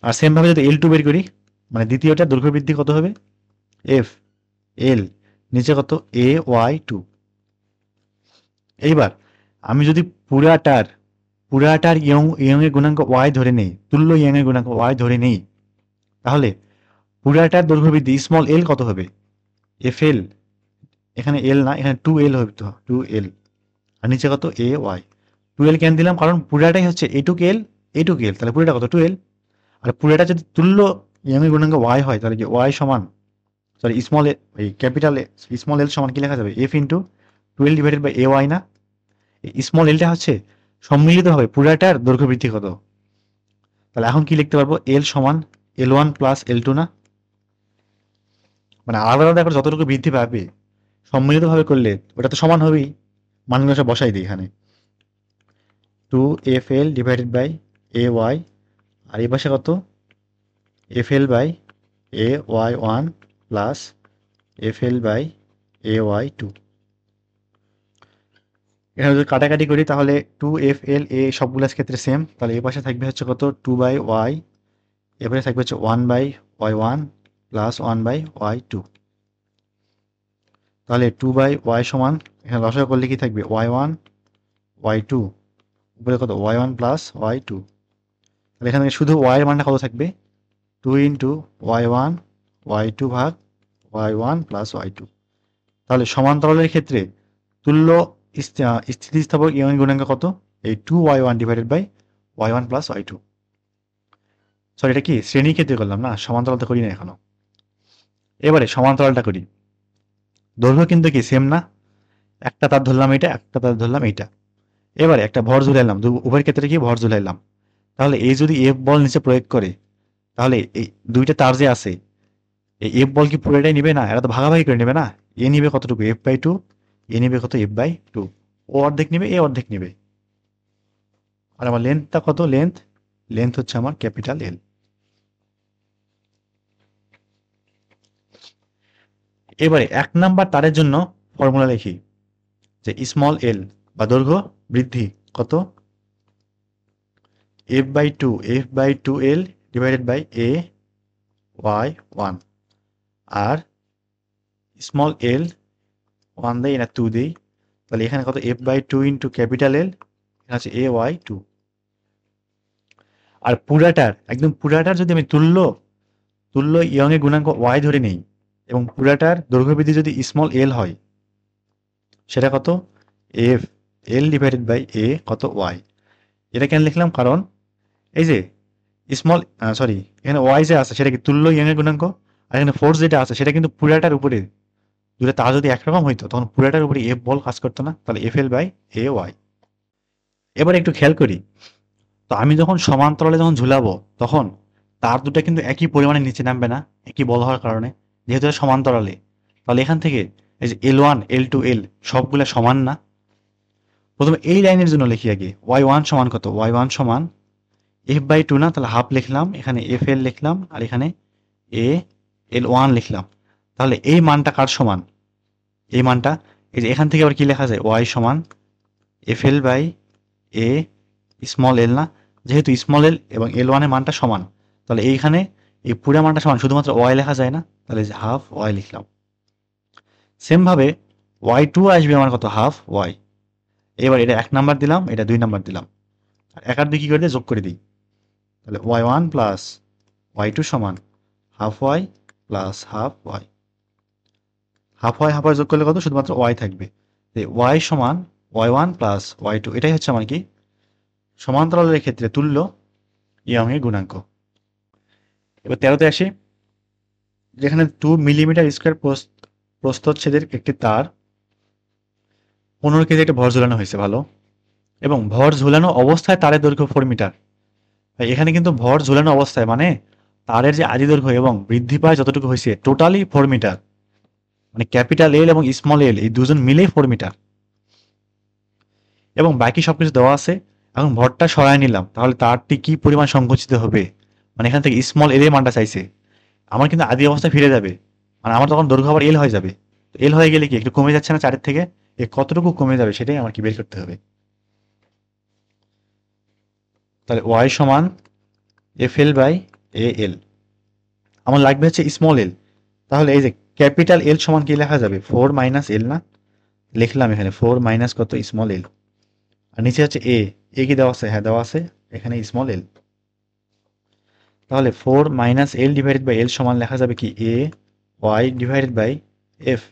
আর সেম ভাবে যদি এল টু বের করি, মানে দ্বিতীয়টার দৈর্ঘ্য বৃদ্ধি কত হবে এফ এল, নিচে কত এ ওয়াই টু। এইবার আমি যদি পুরাটার ইয়ং এর গুণাঙ্ক ওয়াই ধরে নেই, তুল্য ইয়ং এর গুণাঙ্ক ওয়াই ধরে নেই, তাহলে পুরাটার দৈর্ঘ্য বৃদ্ধি স্মল এল কত হবে এফ এল, এখানে এল না এখানে 2L হবে, তো 2L, আর নিচে কত এ ওয়াই। 2L কেন দিলাম, কারণ পুরাটাই হচ্ছে এ টু কে এল, তাহলে পুরোটা কত 2L। আর পুরোটা যদি তুল্য ইয়ং এর গুণাঙ্ক ওয়াই হয়, তাহলে কি ওয়াই সমান সরি স্মল এই ক্যাপিটাল স্মল এল সমান কি লেখা যাবে F into 12 divided by A Y না। স্মল এলটা হচ্ছে সম্মিলিত হবে পুরাটার দৈর্ঘ্য বৃদ্ধি কত, তাহলে এখন কি লিখতে পারবো এল সমান L one plus L two না, মানে আলাদা আলাদা করে যতটুকু বৃদ্ধি পাবে সম্মিলিত ভাবে করলে ওটা তো সমান হবেই। মানগুলো সব বসাই দিই এখানে, 2FL divided by A Y, আর এই পাশে কত FL by A Y one plus FL by A Y two. এখানে যদি কাটাকাটি করি তাহলে 2FL এ সবগুলোর ক্ষেত্রে সেম, তাহলে এই পাশে থাকবে হচ্ছে কত 2/y, এবারে থাকবে হচ্ছে 1/y1 প্লাস 1/y2। তাহলে 2/y সমান এখানে লসাগু করলে কি থাকবে y1 y2, উপরে কত y1 প্লাস y2, তাহলে এখানে শুধু y এর মানটা কত থাকবে 2 ইন্টু y1 y2 ভাগ y1 প্লাস y2। তাহলে সমান্তরালের ক্ষেত্রে তুল্য স্থিতিস্থাপক ইয়ং গুণাঙ্ক কত? এই 2y1 divided by y1 plus y2। Sorry, এটা কি শ্রেণী ক্ষেত্রে করলাম না, সমান্তরালটা করি না এখনো। এবারে সমান্তরালটা করি। দৈর্ঘ্য কিন্তু কি সেম না, একটা তার ধরলাম এটা, একটা তার ধরলাম এইটা। এবারে একটা ভর ঝুলাইলাম, উভয়ের ক্ষেত্রে কি ভর ঝুলাইলাম। তাহলে এই যদি এফ বল নিচে প্রয়োগ করে, তাহলে এই দুইটা তার যে আছে, এই এফ বল কি পুরোটাই নিবে না, এরা তো ভাগাভাগি করে নেবে না। এ নিবে কতটুকু, f/2, এ নিবে কত, f/2। ও অর্ধেক নিবে, এ অর্ধেক নিবে। আর আমার লেন্থটা কত, লেন্থ হচ্ছে আমার ক্যাপিটাল এল। এবারে 1 নাম্বার তারের জন্য ফর্মুলা লিখি যে স্মল এল বা দৈর্ঘ্য বৃদ্ধি কত, f/2 ডিভাইডেড বাই ay1। আর স্মল এল 1 দেই না 2 দেই, তাহলে এখানে কত, f/2 ইন্টু ক্যাপিটাল এল, এখানে আছে ay2। আর একদম পুরাটার যদি আমি তুল্য ইয়ং এর গুণাঙ্ক y ধরে নেই এবং পুরাটার দৈর্ঘ্য বৃদ্ধি যদি স্মল এল হয়, সেটা কত, এফ এল ডিভাইডেড বাই এ কত, ওয়াই। এটা কেন লিখলাম, কারণ এই যে এখানে ওয়াই যে আছে সেটা কি তুল্য ইয়ং এর গুণাঙ্ক, আর এখানে ফোর্স যেটা আছে সেটা কিন্তু পুরাটার উপরে। দুটো তা যদি একরকম হইতো তখন পুরাটার উপরে এফ বল কাজ করতো না, তাহলে F L by A Y. এবার একটু খেয়াল করি, তো আমি যখন সমান্তরালে যখন ঝুলাবো তখন তার দুটো কিন্তু একই পরিমাণে নিচে নামবে না, একই বল হওয়ার কারণে, যেহেতু সমান্তরালে। তাহলে এখান থেকে এই যে L1 L2 L সবগুলা সমান না। প্রথমে এই লাইনের জন্য লিখি আগে, y1 সমান কত, y1 সমান f/2 না, তাহলে হাফ লিখলাম, এখানে fl লিখলাম, আর এখানে a l1 লিখলাম। তাহলে এই মানটা কার সমান, এই মানটা এই যে এখান থেকে আবার কি লেখা যায়, y সমান fl by a small L না, যেহেতু স্মল এল এবং L1 এর মানটা সমান, তাহলে এইখানে এই পুরো মানটা সমান, শুধুমাত্র y লেখা যায় না, তাহলে হাফ y লিখলাম। সেম ভাবে y2 আসবে আমার কত, হাফ y। এবার এটা 1 নাম্বার দিলাম, এটা 2 নাম্বার দিলাম, আর এক আর দুই কি করে দিই, যোগ করে দিই। তাহলে y1 প্লাস y2 সমান half y plus half y। Half y যোগ করলে কত, শুধুমাত্র y থাকবে। y সমান y1 প্লাস y2, এটাই হচ্ছে আমার কি সমান্তরালের ক্ষেত্রে তুল্য ইয়ং এর গুণাঙ্ক। এবার 13তে আসি, যেখানে 2 মিলিমিটার স্কোয়ার প্রস্থচ্ছেদের একটি তার 15 কেজি একটা ভর ঝুলানো হয়েছে, ভালো, এবং ভর ঝুলানো অবস্থায় তারের দৈর্ঘ্য 4 মিটার। এখানে কিন্তু ভর ঝুলানো অবস্থায় মানে তারের যে আদি দৈর্ঘ্য এবং বৃদ্ধি পায় যতটুকু হয়েছে টোটালি 4 মিটার, মানে ক্যাপিটাল এল এবং স্মল এল এই দুজন মিলেই 4 মিটার, এবং বাকি সবকিছু দেওয়া আছে। এখন ভরটা সরায় নিলাম, তাহলে তারটি কি পরিমাণ সংকুচিত হবে, মানে এখান থেকে স্মল এল এর মানটা চাইছে, আমার কিন্তু আদি অবস্থায় ফিরে যাবে, মানে আমার তখন দৈর্ঘ্য আবার এল হয়ে যাবে। তো এল হয়ে গেলে কি একটু কমে যাচ্ছে না চারের থেকে, এ কতটুকু কমে যাবে সেটাই আমার কি বের করতে হবে। তাহলে ওয়াই সমান এফ এল বাই এ এল, আমার লাগবে হচ্ছে স্মল এল। তাহলে এই যে ক্যাপিটাল এল সমান কি লেখা যাবে, 4 মাইনাস এল না, লিখলাম এখানে 4 মাইনাস কত, স্মল এল। আর নিচে হচ্ছে এ কি দেওয়া আছে, হ্যাঁ দেওয়া আছে, এখানে স্মল এল। তাহলে 4 minus L divided by L সমান লেখা যাবে কি, A Y divided by F.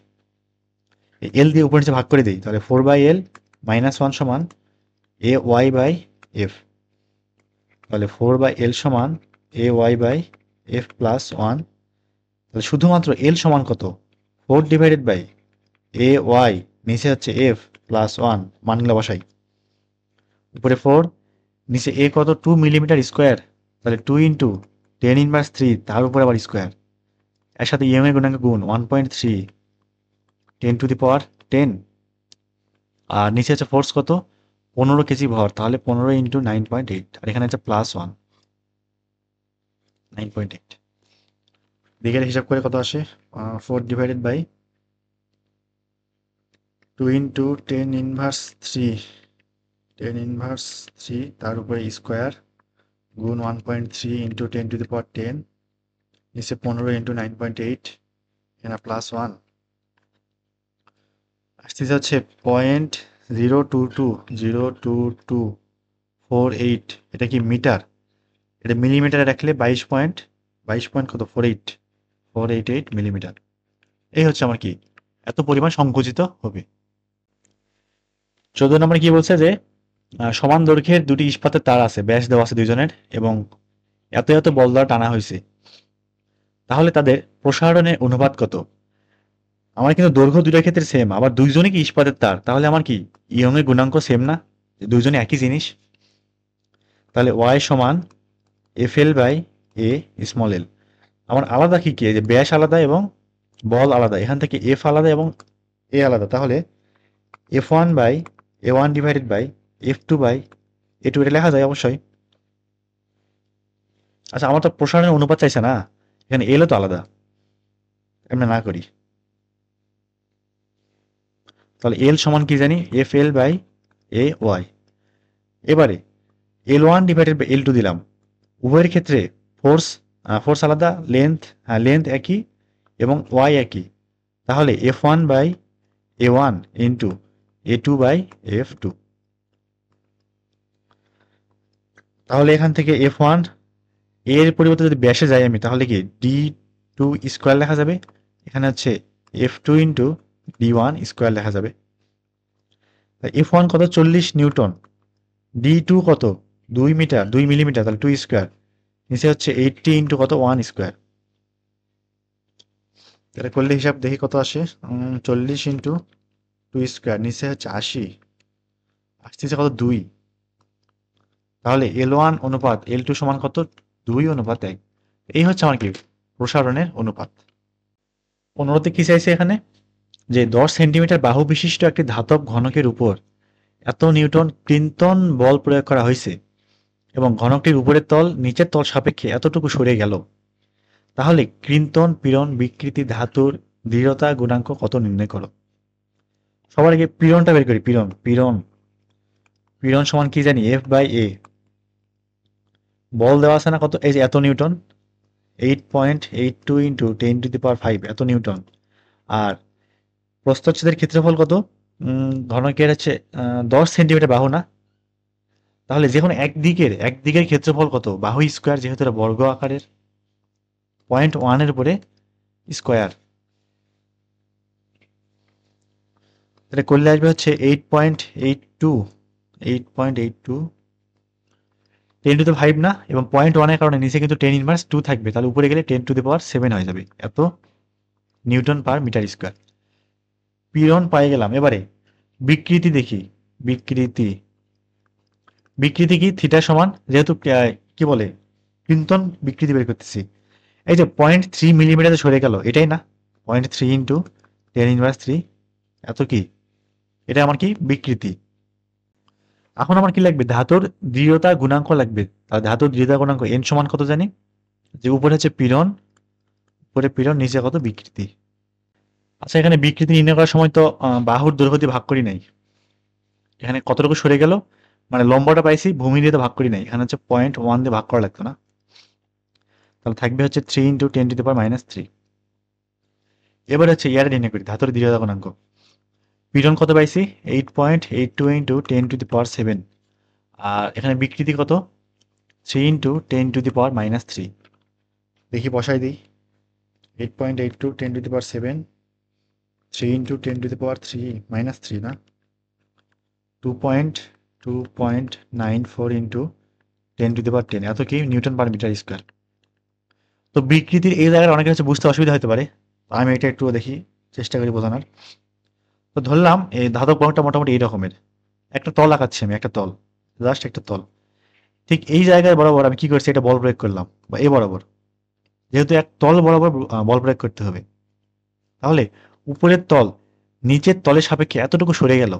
L দিয়ে উপর নিচে ভাগ করে দিই, তাহলে 4 বাই এল মাইনাস 1 সমান এ ওয়াই বাই এফ। তাহলে 4 বাই এল সমান A Y by F plus 1। তাহলে শুধুমাত্র এল সমান কত, 4 ডিভাইডেড বাই এ ওয়াই, নিচে হচ্ছে এফ প্লাস 1, মানগুলো বসাই। উপরে 4, নিচে এ কত, 2 মিলিমিটার স্কোয়ার, তাহলে 2 ইন্টু 10⁻³ তার উপরে আবার স্কোয়ার, এর সাথে ইএম এর গুণাঙ্ক গুণ 1.3 10⁻10। আর নিচে হচ্ছে ফোর্স কত, 15 কেজি ভর, তাহলে 15 ইন্টু 9.8, আর এখানে হচ্ছে প্লাস 1, 9.8। দিকের হিসাব করে কত আসে, 4 ডিভাইডেড বাই 2 ইন্টু 10⁻³ তার উপরে স্কোয়ার গুণ 1.3 ইন্টু 10⁻10, নিচে 15 ইন্টু 9.8, এখানে প্লাস 1, আসতেছে হচ্ছে 0.022 এটা কি মিটার, এটা মিলিমিটারে রাখলে 22 পয়েন্ট কত, 488 মিলিমিটার। এই হচ্ছে আমার কি এত পরিমাণ সংকুচিত হবে। 14 নম্বরে কি বলছে যে সমান দৈর্ঘ্যের দুটি ইস্পাতের তার আছে, ব্যাস দেওয়া আছে দুইজনের, এবং এত এত বল দ্বারা টানা হয়েছে, তাহলে তাদের প্রসারণের অনুপাত কত? আমার কিন্তু দৈর্ঘ্য দুইটার ক্ষেত্রে সেম, আবার দুইজনই কি ইস্পাতের তার, তাহলে আমার কি ইয়ং এর গুণাঙ্ক সেম না? দুইজনে একই জিনিস। তাহলে ওয়াই সমান F L by A small L. আমার আলাদা কি কি, এই যে ব্যাস আলাদা এবং বল আলাদা, এখান থেকে এফ আলাদা এবং এ আলাদা, তাহলে F one by A one divided by F two by A two, এটা লেখা যায় অবশ্যই। আচ্ছা, আমার তো প্রসারণের অনুপাত চাইছে না, এখানে এলও তো আলাদা, এমনি না করি। তাহলে এল সমান কি জানি, F L by A Y. এবারে L one divided by L two দিলাম, উভয়ের ক্ষেত্রে ফোর্স ফোর্স আলাদা, লেন্থ একই এবং ওয়াই একই, তাহলে F one by A one into A two by F two. তাহলে এখান থেকে এফ ওয়ান এর পরিবর্তে যদি ব্যাসে যাই আমি, তাহলে কি ডি টু স্কোয়ার লেখা যাবে, এখানে হচ্ছে F two into D one square লেখা যাবে। এফ ওয়ান কত, 40 নিউটন, ডি টু কত 2 মিটার 2 মিলিমিটার, তাহলে 2 স্কোয়ার, নিচে হচ্ছে 80 ইন্টু কত 1 স্কোয়ার। তাহলে করলে হিসাব দেখি কত আসে, 40 ইন্টু 2 স্কোয়ার, নিচে হচ্ছে 80, আসতেছে কত 2। তাহলে এল ওয়ান অনুপাত এল টু সমান কত, 2:1। এই হচ্ছে আমার কি প্রসারণের অনুপাত। 15তে কি চাইছে এখানে, যে 10 সেন্টিমিটার বাহু বিশিষ্ট একটি ধাতব ঘনকের উপর এত নিউটন ক্রিন্তন বল প্রয়োগ করা হয়েছে এবং ঘনকটির উপরের তল নিচের তল সাপেক্ষে এতটুকু সরে গেল, তাহলে ক্রিন্তন পীড়ন বিকৃতি ধাতুর দৃঢ়তা গুণাঙ্ক কত নির্ণয় করো। সবার আগে পীড়নটা বের করি, পীড়ন পীড়ন পীড়ন সমান কি জানি, এফ বাই এ। বল দেওয়া আছে না কত, এই যে এত নিউটন, 8.82 ইন্টু 10⁵ এত নিউটন। আর প্রস্থচ্ছেদের ক্ষেত্রফল কত, ঘনকের হচ্ছে 10 সেন্টিমিটার বাহু না, তাহলে যে কোনো একদিকের ক্ষেত্রফল কত, বাহু স্কোয়ার, যেহেতু এটা বর্গ আকারের, 0.1 এর উপরে স্কোয়ার, তাহলে করলে আসবে হচ্ছে 8.82 10⁵ না, এবং 0.1 এর কারণে নিচে কিন্তু 10⁻² থাকবে, তাহলে উপরে গেলে 10⁻7 হয়ে যাবে, এত নিউটন পার মিটার স্কোয়ার। পীড়ন পাই গেলাম। এবারে বিকৃতি দেখি, বিকৃতি কি, থিটা সমান, যেহেতু কি বলে ক্রিন্তন বিকৃতি বের করতেছি, এই যে 0.3 মিলিমিটার সরে গেল, এটাই না, 0.3 ইন্টু 10⁻3 এত কি, এটা আমার কি বিকৃতি। এখন আমার কি লাগবে, ধাতুর দৃঢ়তা গুণাঙ্ক লাগবে। তাহলে ধাতুর দৃঢ়তা গুণাঙ্ক এন সমান কত জানি, যে উপরে হচ্ছে পীড়ন, উপরে পীড়ন, নিচে কত বিকৃতি। আচ্ছা, এখানে বিকৃতি নির্ণয় করার সময় তো বাহুর দৈর্ঘ্য দিয়ে ভাগ করি নাই, এখানে কতটুকু সরে গেল, মানে লম্বটা পাইছি, ভূমি দিয়ে তো ভাগ করি নাই, এখানে হচ্ছে 0.1 দিয়ে ভাগ করা লাগতো না, তাহলে থাকবে হচ্ছে 3 ইন্টু 10⁻³ এবার হচ্ছে ইয়ারে নির্ণয় করি, ধাতুর দৃঢ়তা গুণাঙ্ক। পীড়ন কত পাইছি, 8.82 ইন্টু 10⁻7, আর এখানে বিকৃতি কত, 3 ইন্টু 10⁻³ দেখি বসাই দিই, 8.82 10⁻7, 3 ইন্টু 10⁻³ না, 2.94 ইন্টু 10⁻10 এত কি নিউটন পার মিটার স্কোয়ার। তো বিকৃতির এই জায়গায় অনেকের হচ্ছে বুঝতে অসুবিধা হতে পারে, আমি এটা একটু দেখি, চেষ্টা করি বোঝানোর। তো ধরলাম এই ধাতব ঘনকটা মোটামুটি এই রকমের, একটা তল আঁকাচ্ছি আমি, একটা তল, জাস্ট একটা তল, ঠিক এই জায়গায় বরাবর আমি কি করছি, এটা বল প্রয়োগ করলাম, বা এ বরাবর, যেহেতু এক তল বরাবর বল প্রয়োগ করতে হবে, তাহলে উপরের তল নিচের তলের সাপেক্ষে এতটুকু সরে গেল,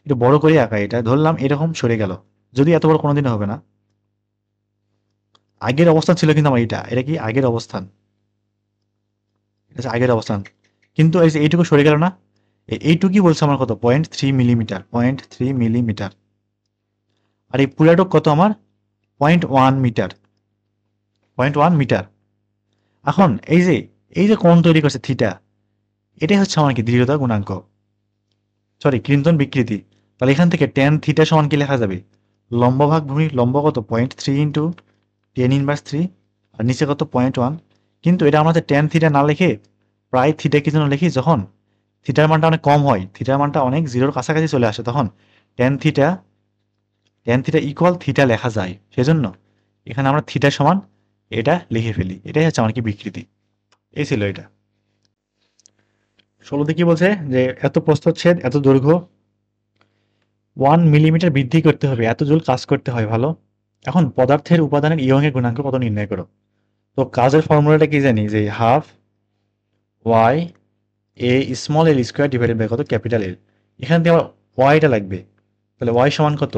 এটা বড় করে আঁকা, এটা ধরলাম এরকম সরে গেল, যদি এত বড় কোনোদিনও হবে না, আগের অবস্থান ছিল কিন্তু আমার এটা কি আগের অবস্থান, এটা আগের অবস্থান, কিন্তু এই যে এইটুকু সরে গেল না, এইটুকুই বলছে আমার কত, 0.3 মিলিমিটার, 0.3 মিলিমিটার, আর এই পুরাটুক কত আমার 0.1 মিটার, 0.1 মিটার। এখন এই যে কোণ তৈরি করছে থিটা, এটাই হচ্ছে আমার কি দৃঢ়তা গুণাঙ্ক, সরি ক্রিন্তন বিকৃতি। তাহলে এখান থেকে tan থিটা সমান কি লেখা যাবে, লম্ব ভাগ ভূমি, লম্ব কত 0.3 ইন্টু 10⁻3, আর নিচে কত 0.1, কিন্তু এটা আমাদের tan থিটা না লিখে প্রায় থিটা কি জন্য লিখি, যখন থিটার মানটা অনেক কম হয়, থিটার মানটা অনেক জিরোর কাছাকাছি চলে আসে, তখন ট্যান থিটা ইকুয়াল থিটা লেখা যায়। সেজন্য এখানে আমরা থিটা সমান এটা লিখে ফেলি। এটাই হচ্ছে আমার কি বিকৃতি। এই ছিল এটা। 16তে কি বলছে যে এত প্রস্থচ্ছেদ এত দৈর্ঘ্য 1 মিলিমিটার বৃদ্ধি করতে হবে, এত জুল কাজ করতে হয়। ভালো। এখন পদার্থের উপাদানের ইয়ং এর গুণাঙ্ক কত নির্ণয় করো। তো কাজের ফর্মুলাটা কি জানি, যে half Y A small L square divided by কত ক্যাপিটাল এল। এখান থেকে আমার ওয়াইটা লাগবে, তাহলে ওয়াই সমান কত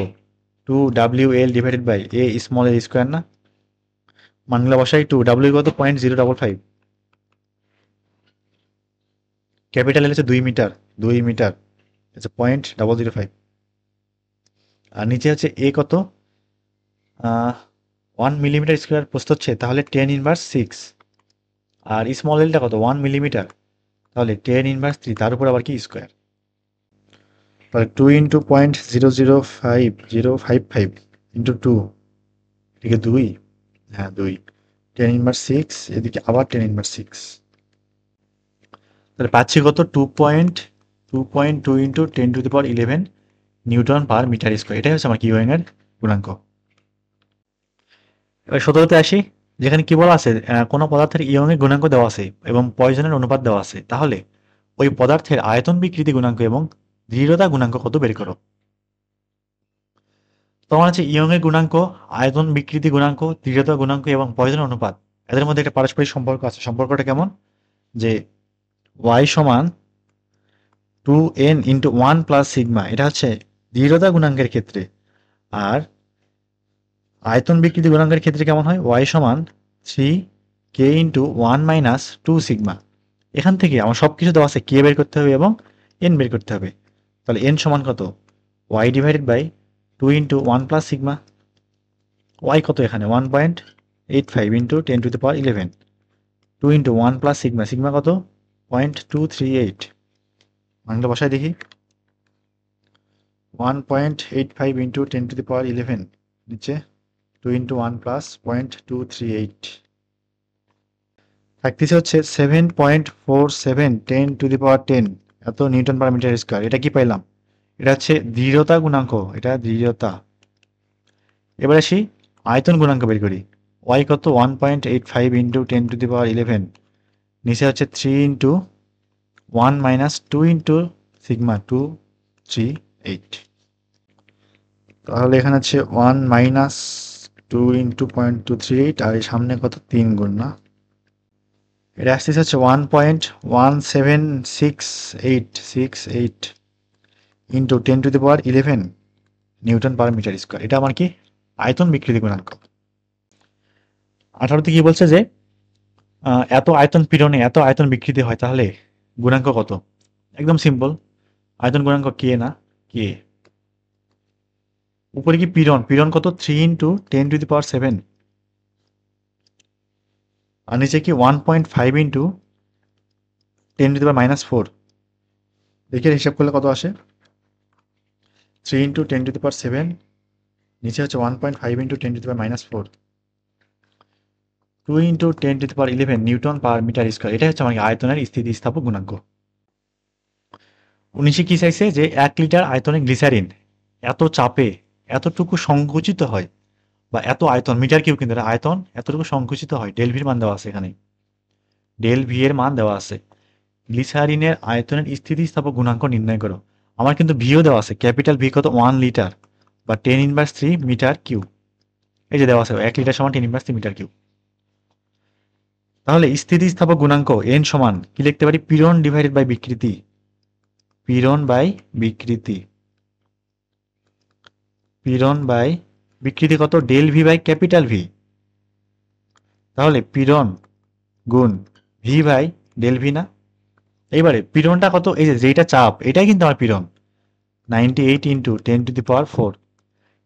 2 WL divided by A small L square না। মানগুলো বসাই, 2 W কত 0.055, ক্যাপিটাল এল হচ্ছে 2 মিটার, 2 মিটার হচ্ছে 0.005, আর নিচে হচ্ছে এ কত 1 মিলিমিটার স্কোয়ার প্রস্থ হচ্ছে, তাহলে 10 ইনভার্স 6, আর স্মল এলটা কত 1 মিলিমিটার, তাহলে 10 ইনভার্স 3, তার উপর আবার কি স্কোয়ার, তাহলে 2 × 0.05055 ইন্টু 2, এদিকে 2, হ্যাঁ 2, 10 ইনভার্স 6, এদিকে আবার 10 ইনভার্স 6, তাহলে পাচ্ছি কত 2.2 into 10⁻11 newton per metre square. এটাই হচ্ছে আমার কিউএং এর গুণাঙ্ক। এবার 17তে আসি, যেখানে কি বলা আছে কোনো পদার্থের ইয়ং এর গুণাঙ্ক দেওয়া আছে এবং পয়জনের অনুপাত দেওয়া আছে, তাহলে ওই পদার্থের আয়তন বিকৃতি গুণাঙ্ক এবং দৃঢ়তা গুণাঙ্ক কত বের করো। তোমার আছে ইয়ং এর গুণাঙ্ক, আয়তন বিকৃতি গুণাঙ্ক, দৃঢ়তা গুণাঙ্ক এবং পয়জনের অনুপাত, এদের মধ্যে একটা পারস্পরিক সম্পর্ক আছে। সম্পর্কটা কেমন, যে y সমান 2n ইন্টু 1 প্লাস সিগমা, এটা হচ্ছে দৃঢ়তা গুণাঙ্কের ক্ষেত্রে। আর আয়তন বিকৃতি গুণাঙ্কের ক্ষেত্রে কেমন হয়, y সমান 3k ইন্টু 1 মাইনাস 2 সিগমা। এখান থেকে আমার সব কিছু দেওয়া আছে, k বের করতে হবে এবং n বের করতে হবে। তাহলে n সমান কত y divided by 2 into 1 plus sigma. y কত এখানে 1.85 into 10⁻11, 2 into 1 plus sigma, sigma কত 0.238, মানটা বসায় দেখি, 1.85 ইন্টু 10⁻11 নিচে 2 ইন্টু 1 প্লাস 0.238, থাকতেছে হচ্ছে 7.47 10⁻10 এত নিউটন পার মিটার স্কোয়ার। এটা কি পাইলাম, এটা হচ্ছে দৃঢ়তা গুণাঙ্ক, এটা দৃঢ়তা। এবার আসি আয়তন গুণাঙ্ক বের করি, y কত 1.85 ইন্টু 10⁻11 নিচে হচ্ছে 3 ইন্টু 1 মাইনাস 2 ইন্টু সিগমা 238, তাহলে এখানে হচ্ছে 1 মাইনাস 2 ইন্টু 0.238, আর এই সামনে কত 3 গুণ না, এটা আসতেছে হচ্ছে 1.17668 into 10⁻11 newton per metre square. এটা আমার কি আয়তন বিকৃতি গুণাঙ্ক। 18তে কি বলছে যে এত আয়তন পীড়নে এত আয়তন বিকৃতি হয়, তাহলে গুণাঙ্ক কত। একদম সিম্পল, আয়তন গুণাঙ্ক কে না, কে। উপরে কি পীড়ন, পীড়ন কত 3 ইন্টু 10⁻7, আর নিচে কি 1.5 ইন্টু 10⁻4, দেখে হিসাব করলে কত আসে, 3 ইন্টু 10⁻7 নিচে হচ্ছে 1.5 into 10⁻4, 2 into 10⁻11 newton per metre square. এটা হচ্ছে আমাকে আয়তনের স্থিতিস্থাপক গুণাঙ্ক। 19 কি চাইছে, যে 1 লিটার আয়তনে গ্লিসারিন এত চাপে এতটুকু সংকুচিত হয়, বা এত আয়তন মিটার কিউব, কিন্তু আয়তন এতটুকু সংকুচিত হয়, ডেল ভির মান দেওয়া আছে এখানে, ডেল ভি এর মান দেওয়া আছে। গ্লিসারিনের আয়তনের স্থিতিস্থাপক গুণাঙ্ক নির্ণয় করো। আমার কিন্তু ভিও দেওয়া আছে, ক্যাপিটাল ভি কত 1 লিটার বা 10⁻³ মিটার কিউব। এই যে দেওয়া আছে 1 লিটার সমান 10⁻³ মিটার কিউব। তাহলে স্থিতিস্থাপক গুণাঙ্ক এন সমান কি লিখতে পারি, পীড়ন ডিভাইডেড বাই বিকৃতি, পীড়ন বাই বিকৃতি, পীড়ন বাই বিকৃতি কত del V by capital V. তাহলে পীড়ন গুণ ভি বাই ডেল ভি না। এইবারে পীড়নটা কত, এই যে যেটা চাপ এটাই কিন্তু আমার পীড়ন, 98 ইন্টু 10⁻4,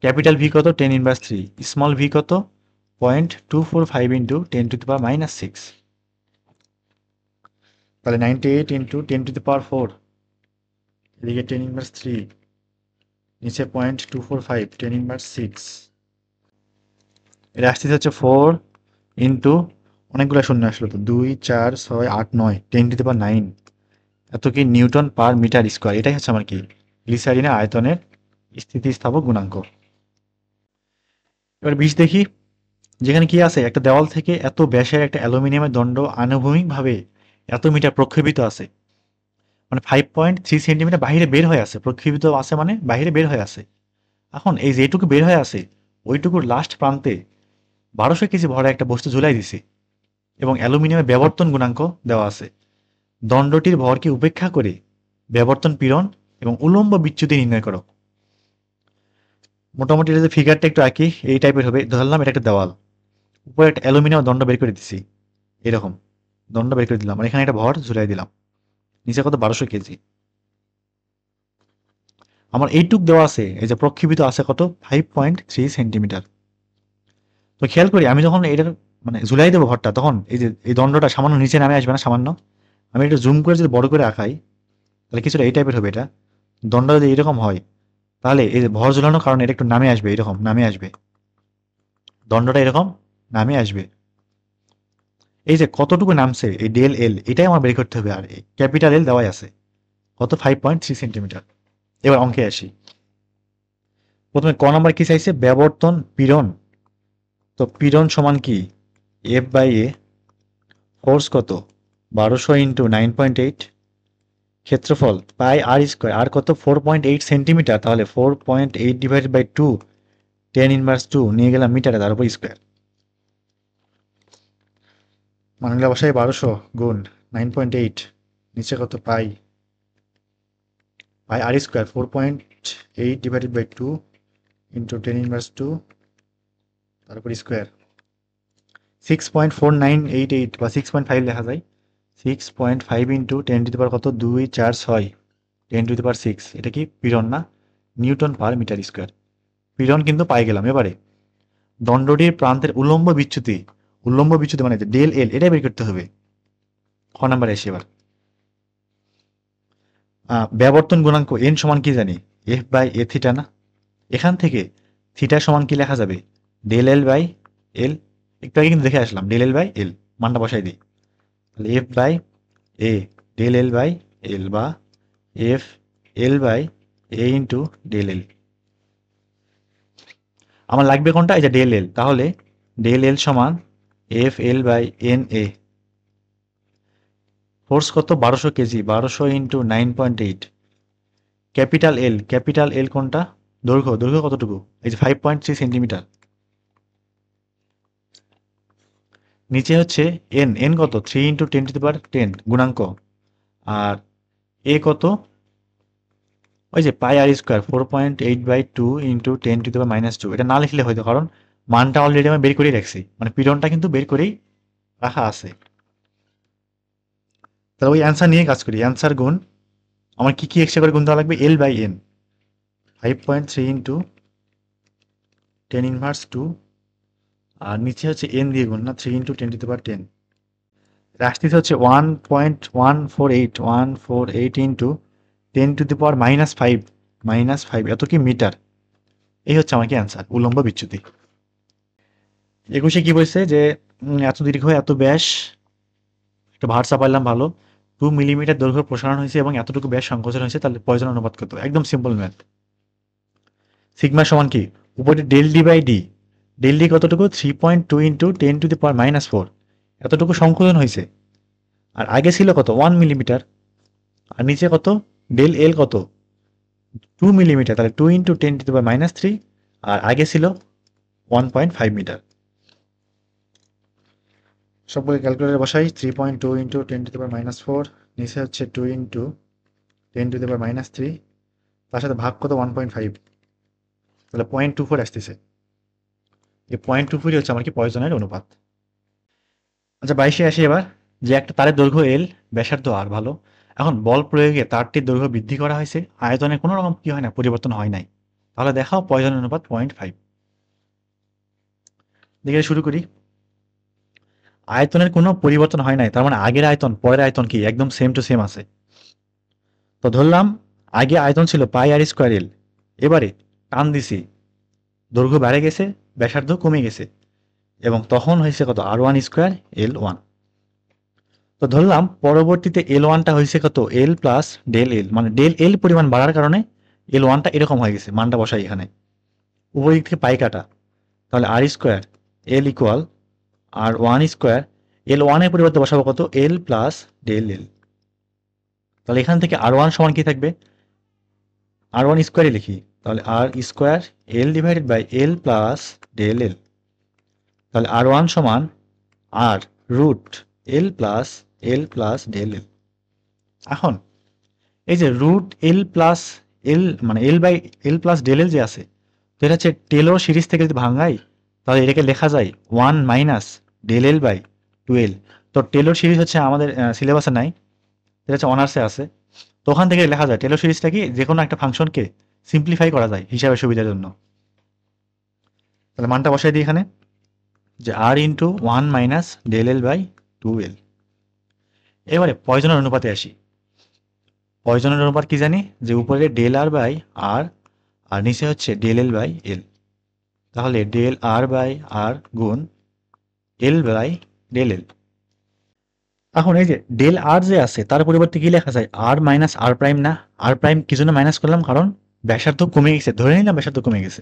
ক্যাপিটাল ভি কত 10⁻3, স্মল ভি কত 0.245 ইন্টু 10⁻6, তাহলে 98 ইন্টু 10⁻4 এদিকে 10⁻3 নিচে 0.245 10⁻6, এটা আসতে হচ্ছে 4 ইন্টু অনেকগুলো শূন্য আসলো তো 2 4 6 8 9 10⁻9, এত কি নিউটন পার মিটার স্কোয়ার, এটাই হচ্ছে আমার কি গ্লিসারিনের আয়তনের স্থিতিস্থাপক গুণাঙ্ক। এবার 20 দেখি, যেখানে কি আছে, একটা দেওয়াল থেকে এত ব্যাসের একটা অ্যালুমিনিয়ামের দণ্ড আনুভূমিকভাবে এত মিটার প্রক্ষেপিত আছে, মানে 5.3 সেন্টিমিটার বাইরে বের হয়ে আছে, প্রক্ষেপিত আছে মানে বাইরে বের হয়ে আছে। এখন এই যেটুকু বের হয়ে আছে ওইটুকুর লাস্ট প্রান্তে 1200 কেজি ভরা একটা বস্তু ঝুলাই দিছি এবং অ্যালুমিনিয়ামের ব্যাবর্তন গুণাঙ্ক দেওয়া আছে। দণ্ডটির ভরকে উপেক্ষা করে ব্যাবর্তন পীড়ন এবং উলম্ব বিচ্যুতি নির্ণয় করো। মোটামুটি এটা যে ফিগারটা একটু আঁকি এই টাইপের হবে। ধরলাম এটা একটা দেওয়াল, উপরে একটা অ্যালুমিনিয়াম দণ্ড বের করে দিছি, এরকম দণ্ড বের করে দিলাম, আর এখানে একটা ভর ঝুলাই দিলাম, নিচে কত 1200 কেজি। আমার এইটুক দেওয়া আছে, এই যে প্রক্ষেপিত আছে কত 5.3 সেন্টিমিটার। তো খেয়াল করি আমি যখন এটার মানে ঝুলাই দেবো ভরটা, তখন এই যে এই দণ্ডটা সামান্য নিচে নামে আসবে না, সামান্য আমি একটু জুম করে যদি বড় করে আঁকাই তাহলে কিছুটা এই টাইপের হবে। এটা দণ্ড যদি এরকম হয় তাহলে এই যে ভর ঝুলানোর কারণে এটা একটু নামে আসবে, এরকম নামে আসবে, দণ্ডটা এরকম নামে আসবে। এই যে কতটুকু নামছে এই ডেল এল, এটাই আমার বের করতে হবে। আর ক্যাপিটাল এল দেওয়াই আছে কত 5.3 সেন্টিমিটার। এবার অঙ্কে আসি। প্রথমে ক নাম্বার কি চাইছে, ব্যাবর্তন পীড়ন। তো পীড়ন সমান কি এফ বাই এ, ফোর্স কত 1200 × 9.8, ক্ষেত্রফল পাই আর স্কোয়ার, আর কত 4.8 সেন্টিমিটার, তাহলে 4.8 ডিভাইডেড বাই 2 10⁻² নিয়ে গেলাম মিটারে, তার উপর স্কোয়ার। মানে বসাই 1200 × 9.8, নিচে কত পাই R square 4.8 divided by 2 into 10⁻², তারপর স্কোয়ার। 6.4988 বা 6.5 লেখা যায়। 6.5 ইন্টু 10⁻কত 2 4 6, 10⁻6। এটা কি পীড়ন না, নিউটন পার মিটার স্কোয়ার। পীড়ন কিন্তু পাই গেলাম। এবারে দণ্ডটির প্রান্তের উলম্ব বিচ্যুতি, উলম্ব বিচ্যুতি মানে ডেল এল, এটা বের করতে হবে। খ নাম্বারে আসি এবার। ব্যাবর্তন গুণাঙ্ক এন সমান কি জানি, এফ বাই এ থিটা না। এখান থেকে থিটা সমান কি লেখা যাবে, ডেল এল বাই এল। একটু আগে কিন্তু দেখে আসলাম, ডেল এল বাই এল, মানটা বসাই দিই। তাহলে F by A del L by L, বা F L by A into del L. আমার লাগবে কোনটা, এই যে ডেল এল, তাহলে ডেল এল সমান F L by N A. Force কত 1200 KG, 1200 into 9.8। Capital L, capital L কোনটা, দৈর্ঘ্য, দৈর্ঘ্য কতটুকু, এই যে 5.3 সেন্টিমিটার। নিচে হচ্ছে এন, এন কত 3 ইন্টু 10⁻10 গুণাঙ্ক, আর এ কত ওই যে পাই আর স্কোয়ার 4.8/2 ইন্টু 10⁻²। এটা না লিখলে হয়তো, কারণ মানটা অলরেডি আমি বের করেই রাখছি, মানে পীড়নটা কিন্তু বের করেই রাখা আছে। তাহলে ওই অ্যান্সার নিয়ে কাজ করি। অ্যান্সার গুণ আমার কি কি এক্সট্রা করে গুণ দেওয়া লাগবে, এল বাই এন 5.3 ইন্টু 10⁻², আর নিচে হচ্ছে এন দিয়ে গুণ না, 3 ইন্টু 10⁻10। আসতেছে হচ্ছে 1.148 ইন্টু 10⁻−5, -5, এত কি মিটার। এই হচ্ছে আমার কি অ্যান্সার, উলম্ব বিচ্যুতি। 21-এ কি বলছে যে এত দীর্ঘ এত ব্যাস, একটা ভার চাপাইলাম ভালো, 2 মিলিমিটার দৈর্ঘ্য প্রসারণ হয়েছে এবং এতটুকু ব্যাস সংকোচন হয়েছে, তাহলে প্রয়োজন অনুপাত কত, একদম সিম্পল ম্যাথ। সিগমা সমান কি, উপরে del D by D, del D কতটুকু 3.2 ইন্টু 10⁻⁻4, এতটুকু সংকোচন হয়েছে। আর আগে ছিল কত 1 মিলিমিটার, আর নিচে কত ডেল এল কত 2 মিলিমিটার, তাহলে 2 ইন্টু 10⁻⁻3, আর আগে ছিল 1.5 মিটার। সবগুলো ক্যালকুলেটর বসাই, 3.2 ইন্টু 10⁻⁻4, নিচে হচ্ছে 2 ইন্টু 10⁻⁻3, তার সাথে ভাগ কত 1.5, তাহলে 0.24 আসতেছে। এই 0.24 হচ্ছে আমার কি পয়জনের অনুপাত। আচ্ছা 22-এ আসি এবার, যে একটা তারের দৈর্ঘ্য এল, ব্যাসার্ধ আর, ভালো। এখন বল প্রয়োগে তারটির দৈর্ঘ্য বৃদ্ধি করা হয়েছে, আয়তনে কোনো রকম কি হয় না, পরিবর্তন হয় নাই, তাহলে দেখাও পয়জনের অনুপাত 0.5। দেখে শুরু করি। আয়তনের কোনো পরিবর্তন হয় নাই, তার মানে আগের আয়তন পরের আয়তন কি একদম সেম টু সেম আছে। তো ধরলাম আগে আয়তন ছিল পাই আর স্কোয়ার এল, এবারে টান দিছি, দৈর্ঘ্য বেড়ে গেছে, ব্যাসার্ধ কমে গেছে, এবং তখন হয়েছে কত আর1 স্কোয়ার এল 1। তো ধরলাম পরবর্তীতে এল ওয়ানটা হয়েছে কত এল প্লাস ডেল এল, মানে ডেল এল পরিমাণ বাড়ার কারণে এল ওয়ানটা এরকম হয়ে গেছে। মানটা বসাই এখানে, উপর দিক থেকে পাই কাটা, তাহলে আর স্কোয়ার এল ইকুয়াল আর ওয়ান স্কোয়ার, এল ওয়ানের পরিবর্তে বসাবো কত এল প্লাস ডেল এল। তাহলে এখান থেকে আর ওয়ান সমান কি থাকবে, আর ওয়ান স্কোয়ারই লিখি, তাহলে R square L divided by L plus del L. তাহলে আর ওয়ান সমান R root L plus del L. এখন এই যে রুট এল প্লাস এল মানে L by L plus del L যে আছে, তো এটা হচ্ছে টেলর সিরিজ থেকে যদি ভাঙাই তাহলে এটাকে লেখা যায় one minus del L by twelve. তো টেলর সিরিজ হচ্ছে আমাদের সিলেবাসে নাই, এটা হচ্ছে অনার্সে আছে। তো ওখান থেকে লেখা যায় টেলর সিরিজটা কি যে কোনো একটা ফাংশনকে সিম্পলিফাই করা যায় হিসাবের সুবিধার জন্য। তাহলে মানটা বসাই দিই এখানে যে R into one minus del L by twelve. এবারে পয়জনের অনুপাতে আসি। পয়জনের অনুপাত কি জানি, যে উপরে ডেল আর বাই আর আর নিচে হচ্ছে ডেল এল বাই এল। তাহলে ডেল আর বাই আর গুণ এল বাই ডেল এল। এখন এই যে ডেল আর যে আছে তার পরিবর্তে কি লেখা যায় আর মাইনাস আর প্রাইম, না আর প্রাইম কি জন্য মাইনাস করলাম, কারণ ব্যাসার্ধ কমে গেছে, ধরে নিলাম ব্যাসার্ধ কমে গেছে।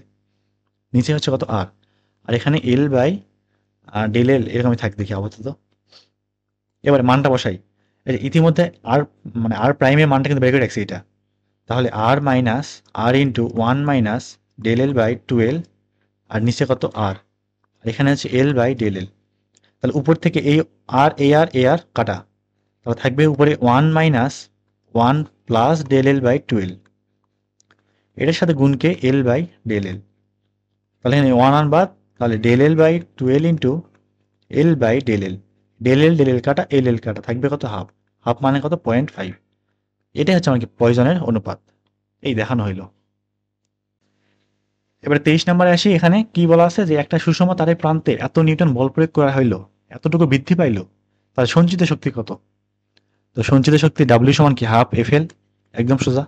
নিচে হচ্ছে কত আর, আর এখানে এল বাই আর ডেল এল এরকমই থাক দেখি আপাতত। এবারে মানটা বসাই, এই যে ইতিমধ্যে আর মানে আর প্রাইমের মানটা কিন্তু বের করে রাখছি এটা। তাহলে R minus R into one minus del L by twelve, আর নিচে কত আর, আর এখানে হচ্ছে এল বাই ডেল এল। তাহলে উপর থেকে এই এ আর কাটা, তাহলে থাকবে উপরে one minus one plus del L by twelve, এটার সাথে গুণকে এল বাই ডেল এল। তাহলে এখানে ওয়ান ওয়ান বাদ, তাহলে del L by twelve into L by del L, del L কাটা এল কাটা, থাকবে কত হাফ, হাফ মানে কত 0.5। এটাই হচ্ছে আমার কি পয়জনের অনুপাত, এই দেখানো হইলো। এবারে 23 নম্বরে আসি। এখানে কি বলা আছে যে একটা সুষম তারের প্রান্তে এত নিউটন বল প্রয়োগ করা হইলো, এতটুকু বৃদ্ধি পাইলো, তার সঞ্চিত শক্তি কত। তো সঞ্চিত শক্তি ডাব্লিউ সমান কি হাফ এফ এল, একদম সোজা।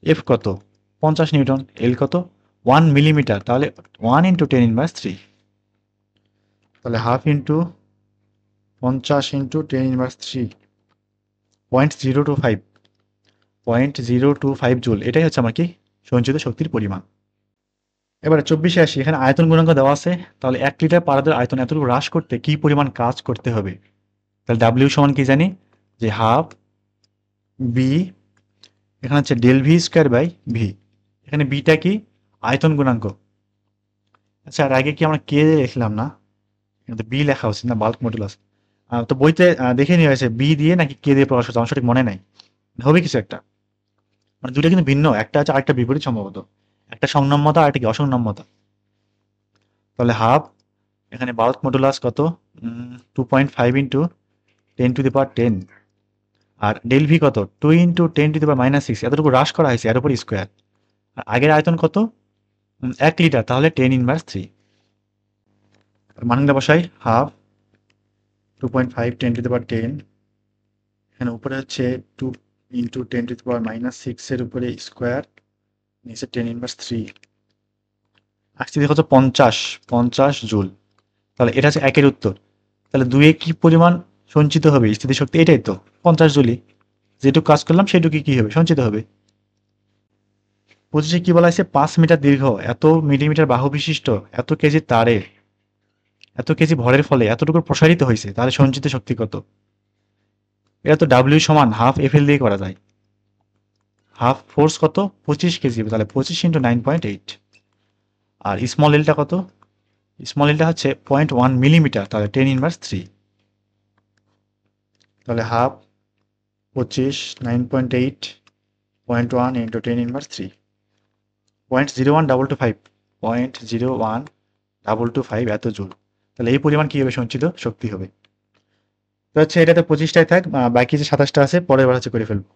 এফ কত 50 নিউটন, এল কত 1 মিলিমিটার, তাহলে 1 ইন্টু 10⁻³ তাহলে হাফ ইন্টু 50 ইন্টু 10⁻³ 0.025 0.025 জুল, এটাই হচ্ছে আমার কি সঞ্চিত শক্তির পরিমাণ। এবারে 24-এ আসি। এখানে আয়তন গুণাঙ্ক দেওয়া আছে, তাহলে 1 লিটার পারদের আয়তন এতটুকু হ্রাস করতে কি পরিমাণ কাজ করতে হবে। তাহলে ডাব্লিউ সমান কি জানি যে হাফ বি, এখানে হচ্ছে del V square by V, এখানে বিটা কি আয়তন গুণাঙ্ক। আচ্ছা, আর আগে কি আমরা কে লিখলাম না, কিন্তু বি লেখা উচিত না, বাল্ক মডুলাস। তো বইতে দেখে নিয়ে হয়েছে বি দিয়ে নাকি কে দিয়ে প্রকাশ হচ্ছে, আমার সঠিক মনে নাই, হবে কিছু একটা, মানে দুটো কিন্তু ভিন্ন, একটা আছে আরেকটা বিপরীত সম্ভবত, একটা সংনম্যতা আর একটা কি অসংনম্যতা। তাহলে হাফ, এখানে বাল্ক মডুলাস কত 2.5 ইন্টু 10⁻10, আর ডেল ভি কত 2 ইন্টু 10⁻⁶, এতটুকু হ্রাস করা হয়েছে এর উপর স্কোয়ার। আর আগের আয়তন কত 1 লিটার, তাহলে 10⁻³ মানটা বসাই হাফ 2.5 10⁻10, এখানে উপরে হচ্ছে 2 ইন্টু 10⁻⁶ এর উপরে স্কোয়ার, নিচে 10⁻³ আসছে কত 50 জুল। তাহলে এটা হচ্ছে একের উত্তর। তাহলে দুয়ে কি পরিমাণ সঞ্চিত হবে স্থিতিশক্তি, এটাই তো 50 জুলই, যেটুকু কাজ করলাম সেটুকু কি হবে সঞ্চিত হবে। 25-এ কি বলা হয়েছে 5 মিটার দীর্ঘ, এত মিলিমিটার বাহু বিশিষ্ট, এত কেজি তারে, এত কেজি ভরের ফলে এতটুকু প্রসারিত হয়েছে, তাহলে সঞ্চিত শক্তি কত। এটা তো ডাব্লিউ সমান হাফ এফ এল দিয়ে করা যায়। হাফ ফোর্স কত 25 কেজি, তাহলে 25 ইন্টু 9.8। আর স্মল এলটা কত, স্মল এলটা হচ্ছে 0.1 মিলিমিটার, তাহলে 10⁻³ তাহলে হাফ 25 9.8 0.1 ইন্টু 10⁻³ 0.01225 0.01225 এত জুল। তাহলে এই পরিমাণ কি হবে সঞ্চিত শক্তি হবে। তো হচ্ছে এটাতে 25টাই থাক, বাকি যে 27টা আছে পরের বার হচ্ছে করে ফেলবো।